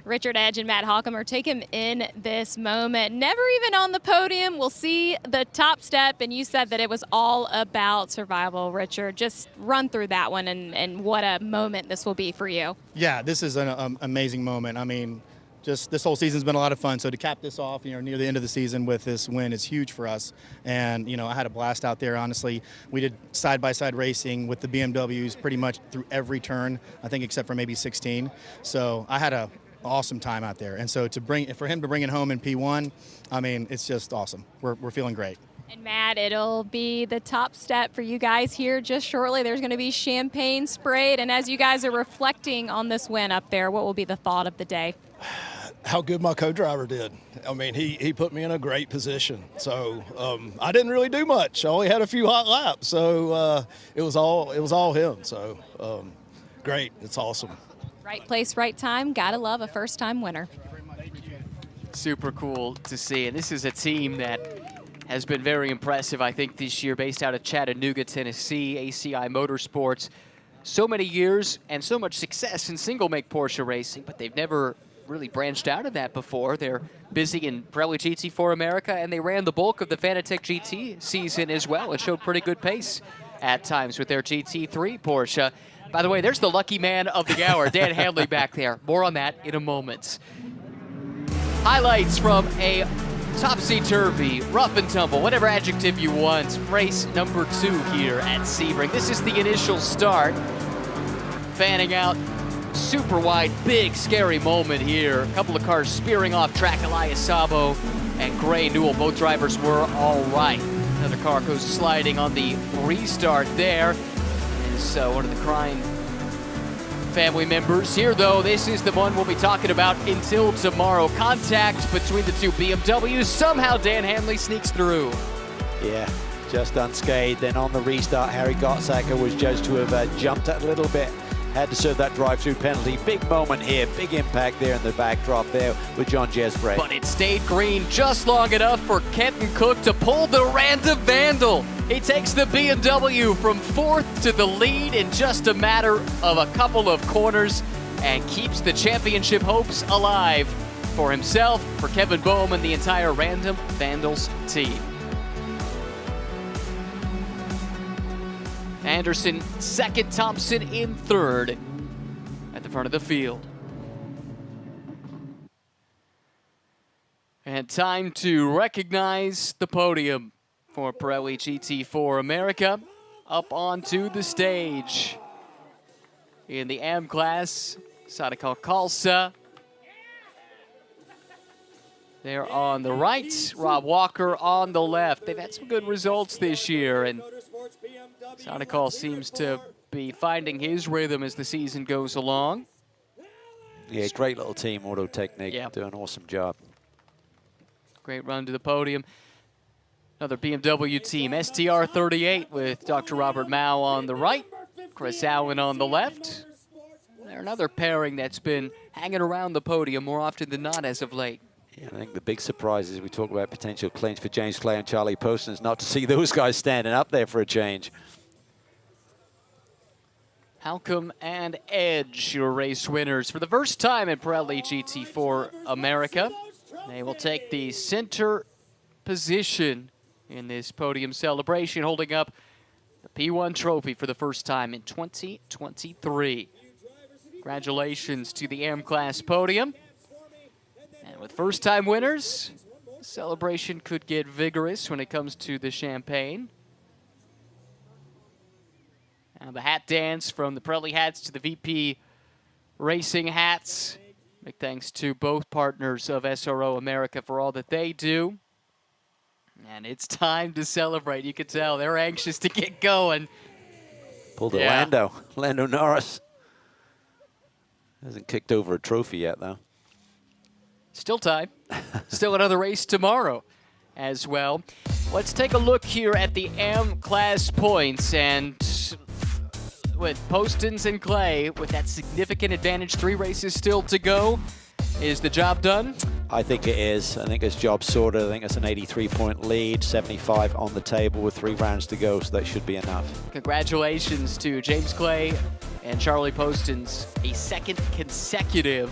Richard Edge and Matt Hockham take him in this moment. Never even on the podium. We'll see the top step, and you said that it was all about survival, Richard. Just run through that one and what a moment this will be for you. Yeah, this is an amazing moment. I mean, just this whole season's been a lot of fun. So to cap this off, near the end of the season with this win is huge for us. And, I had a blast out there, honestly. We did side-by-side racing with the BMWs pretty much through every turn, I think except for maybe 16. So I had a awesome time out there. And so for him to bring it home in P1, I mean, it's just awesome. We're feeling great. And Matt, it'll be the top step for you guys here just shortly. There's going to be champagne sprayed. And as you guys are reflecting on this win up there, what will be the thought of the day? How good my co-driver did. I mean, he put me in a great position. So I didn't really do much. I only had a few hot laps. So it was all him. So great. It's awesome. Right place, right time. Gotta love a first-time winner. Super cool to see. And this is a team that has been very impressive, I think, this year, based out of Chattanooga, Tennessee, ACI Motorsports. So many years and so much success in single-make Porsche racing, but they've never really branched out of that before. They're busy in Pirelli GT4 America, and they ran the bulk of the Fanatec GT season as well and showed pretty good pace at times with their GT3 Porsche. By the way, there's the lucky man of the hour, Dan Hanley back there. More on that in a moment. Highlights from a topsy-turvy, rough and tumble, whatever adjective you want, race number 2 here at Sebring. This is the initial start. Fanning out, super wide, big, scary moment here. A couple of cars spearing off track. Elias Sabo and Gray Newell, both drivers were all right. Another car goes sliding on the restart there. And so one of the crying family members here, though, this is the one we'll be talking about until tomorrow. Contact between the two BMWs. Somehow Dan Hanley sneaks through. Yeah, just unscathed. Then on the restart, Harry Gottsacker was judged to have jumped a little bit. Had to serve that drive-through penalty. Big moment here, big impact there in the backdrop there with John Jesbray. But it stayed green just long enough for Kenton Cook to pull the Randa Vandal. He takes the BMW from 4th to the lead in just a matter of a couple of corners and keeps the championship hopes alive for himself, for Kevin Boehm, and the entire Random Vandals team. Anderson second, Thompson in third at the front of the field. And time to recognize the podium for Pirelli GT4 America. Up onto the stage in the AM class, Sadikal Kalsa. They're on the right, Rob Walker on the left. They've had some good results this year, and Sadikal seems to be finding his rhythm as the season goes along. Yeah, great little team, Auto Technique, doing an awesome job. Great run to the podium. Another BMW team, STR38 with Dr. Robert Mao on the right, Chris Allen on the left. They're another pairing that's been hanging around the podium more often than not as of late. Yeah, I think the big surprise is we talk about potential claims for James Clay and Charlie Poston is not to see those guys standing up there for a change. Halcomb and Edge, your race winners for the first time in Pirelli GT4 America. They will take the center position in this podium celebration, holding up the P1 trophy for the first time in 2023. Congratulations to the AM class podium. And with first-time winners, the celebration could get vigorous when it comes to the champagne. Now the hat dance, from the Pirelli hats to the VP Racing hats. Big thanks to both partners of SRO America for all that they do. And it's time to celebrate. You can tell they're anxious to get going. Pulled a Lando Norris. Hasn't kicked over a trophy yet, though. Still time. Still another race tomorrow as well. Let's take a look here at the AM class points, and with Postins and Clay with that significant advantage, 3 races still to go. Is the job done? I think it is. I think it's job sorted. I think it's an 83-point lead, 75 on the table with 3 rounds to go, so that should be enough. Congratulations to James Clay and Charlie Postins, a 2nd consecutive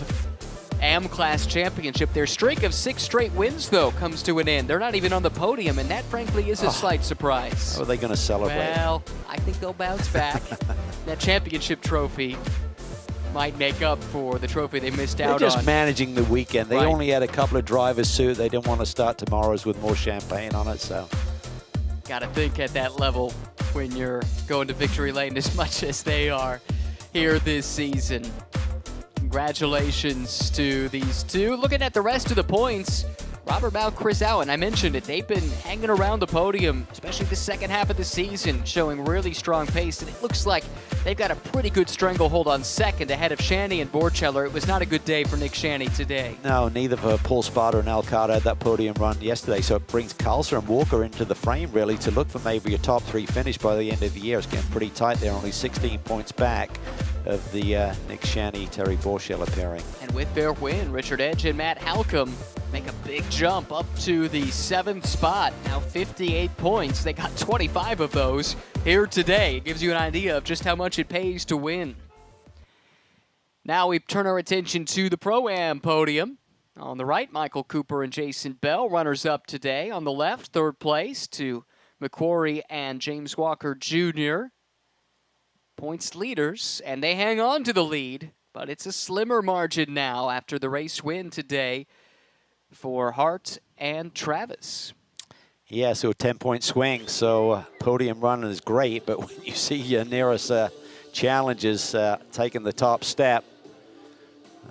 AM Class Championship. Their streak of 6 straight wins, though, comes to an end. They're not even on the podium, and that, frankly, is a slight surprise. How are they going to celebrate? Well, I think they'll bounce back. That championship trophy might make up for the trophy they missed out on. They're just managing the weekend. They only had a couple of drivers suit. They didn't want to start tomorrow's with more champagne on it, so. Got to think at that level when you're going to victory lane as much as they are here this season. Congratulations to these two. Looking at the rest of the points, Robert Mount, Chris Allen, I mentioned it. They've been hanging around the podium, especially the second half of the season, showing really strong pace. And it looks like they've got a pretty good stranglehold on second ahead of Shanny and Borcheller. It was not a good day for Nick Shanny today. No, neither for Paul Sparta and Al Carter had that podium run yesterday. So it brings Kalser and Walker into the frame, really, to look for maybe a top 3 finish by the end of the year. It's getting pretty tight there, only 16 points back of the Nick Shanny, Terry Borcheller pairing. And with their win, Richard Edge and Matt Halcomb make a big jump up to the 7th spot. Now 58 points. They got 25 of those here today. It gives you an idea of just how much it pays to win. Now we turn our attention to the Pro-Am podium. On the right, Michael Cooper and Jason Bell, runners up today. On the left, 3rd place to McQuarrie and James Walker Jr. Points leaders, and they hang on to the lead, but it's a slimmer margin now after the race win today for Hart and Travis. Yeah, so a 10-point swing, so podium running is great, but when you see your nearest challengers taking the top step,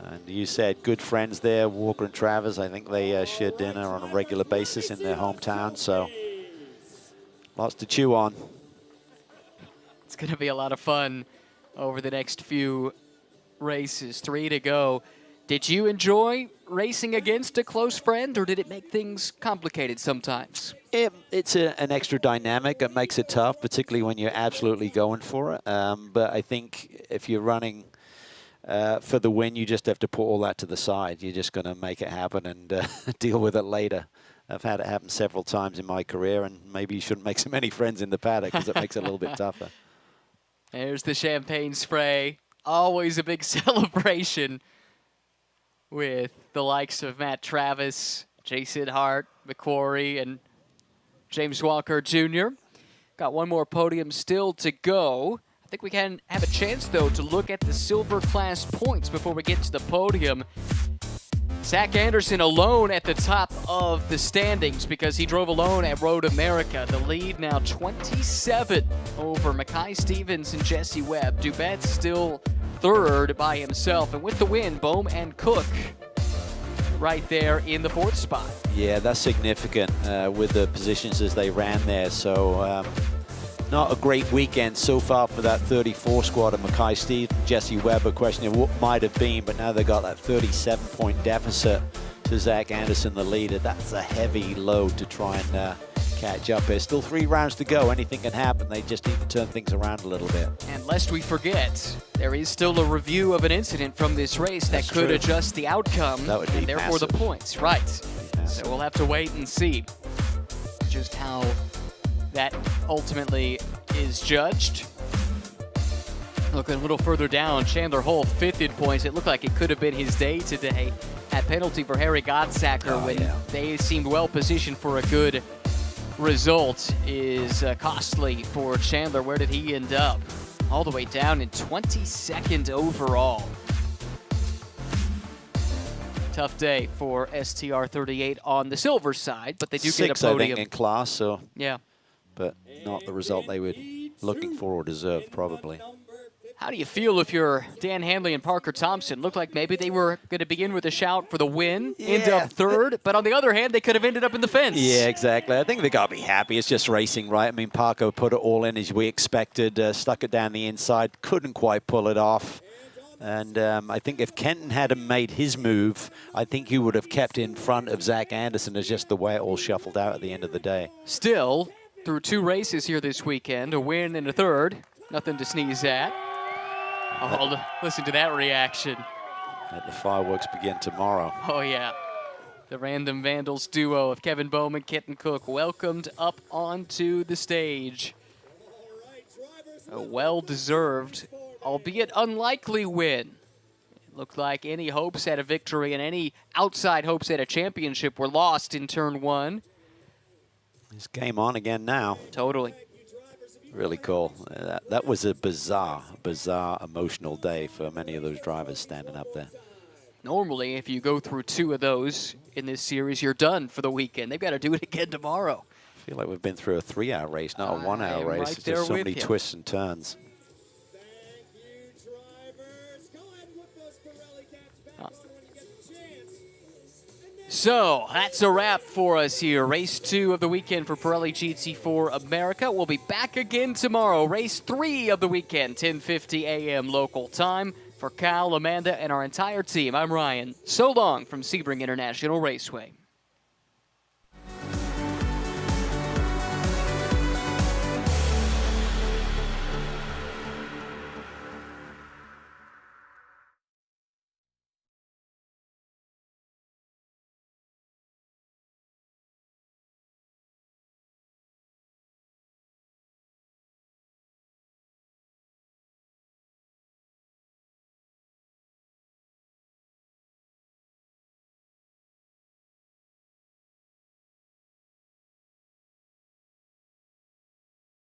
and you said good friends there, Walker and Travis, I think they share dinner on a regular basis in their hometown, so lots to chew on. It's going to be a lot of fun over the next few races. 3 to go. Did you enjoy racing against a close friend, or did it make things complicated sometimes? It's an extra dynamic. It makes it tough, particularly when you're absolutely going for it. But I think if you're running for the win, you just have to put all that to the side. You're just going to make it happen and deal with it later. I've had it happen several times in my career, and maybe you shouldn't make so many friends in the paddock because it makes it a little bit tougher. There's the champagne spray. Always a big celebration with the likes of Matt Travis, Jason Hart, McQuarrie, and James Walker Jr. Got one more podium still to go. I think we can have a chance, though, to look at the silver class points before we get to the podium. Zach Anderson alone at the top of the standings because he drove alone at Road America. The lead now 27 over Mackay Stevens and Jesse Webb. Dubet's still 3rd by himself. And with the win, Bohm and Cook right there in the 4th spot. Yeah, that's significant with the positions as they ran there. So not a great weekend so far for that 34 squad of Mackay Stevens, Jesse Webb. A question of what might have been, but now they've got that 37-point deficit to Zach Anderson, the leader. That's a heavy load to try and catch up. There's still 3 rounds to go. Anything can happen. They just need to turn things around a little bit. And lest we forget, there is still a review of an incident from this race that could adjust the outcome. That would be and therefore massive. the points. Right. So we'll have to wait and see just how that ultimately is judged. Looking a little further down, Chandler Hull 5th in points. It looked like it could have been his day today. That penalty for Harry Godsacker when they seemed well positioned for a good result is costly for Chandler. Where did he end up? All the way down in 22nd overall. Tough day for STR 38 on the silver side, but they do get a podium. I think, in class, so. Yeah. But not the result they were looking for or deserved, probably. How do you feel if you're Dan Hanley and Parker Thompson? Looked like maybe they were going to begin with a shout for the win, end up 3rd, but on the other hand, they could have ended up in the fence. Yeah, exactly. I think they got to be happy. It's just racing, right? I mean, Parker put it all in as we expected, stuck it down the inside, couldn't quite pull it off. And I think if Kenton hadn't made his move, I think he would have kept in front of Zach Anderson. As just the way it all shuffled out at the end of the day. Still, through 2 races here this weekend, a win and a third. Nothing to sneeze at. Oh, listen to that reaction. Let the fireworks begin tomorrow. Oh, yeah. The Random Vandals duo of Kevin Bowman, Kenton Cook welcomed up onto the stage. A well-deserved, albeit unlikely win. It looked like any hopes at a victory and any outside hopes at a championship were lost in turn 1. It's game on again now. Totally. Really cool. That was a bizarre, emotional day for many of those drivers standing up there. Normally, if you go through 2 of those in this series, you're done for the weekend. They've got to do it again tomorrow. I feel like we've been through a 3-hour race, not a 1-hour race. Right, It's just so many you. twists and turns. So that's a wrap for us here. Race 2 of the weekend for Pirelli GT4 America. We'll be back again tomorrow. Race 3 of the weekend, 10:50 a.m. local time. For Kyle, Amanda, and our entire team, I'm Ryan. So long from Sebring International Raceway.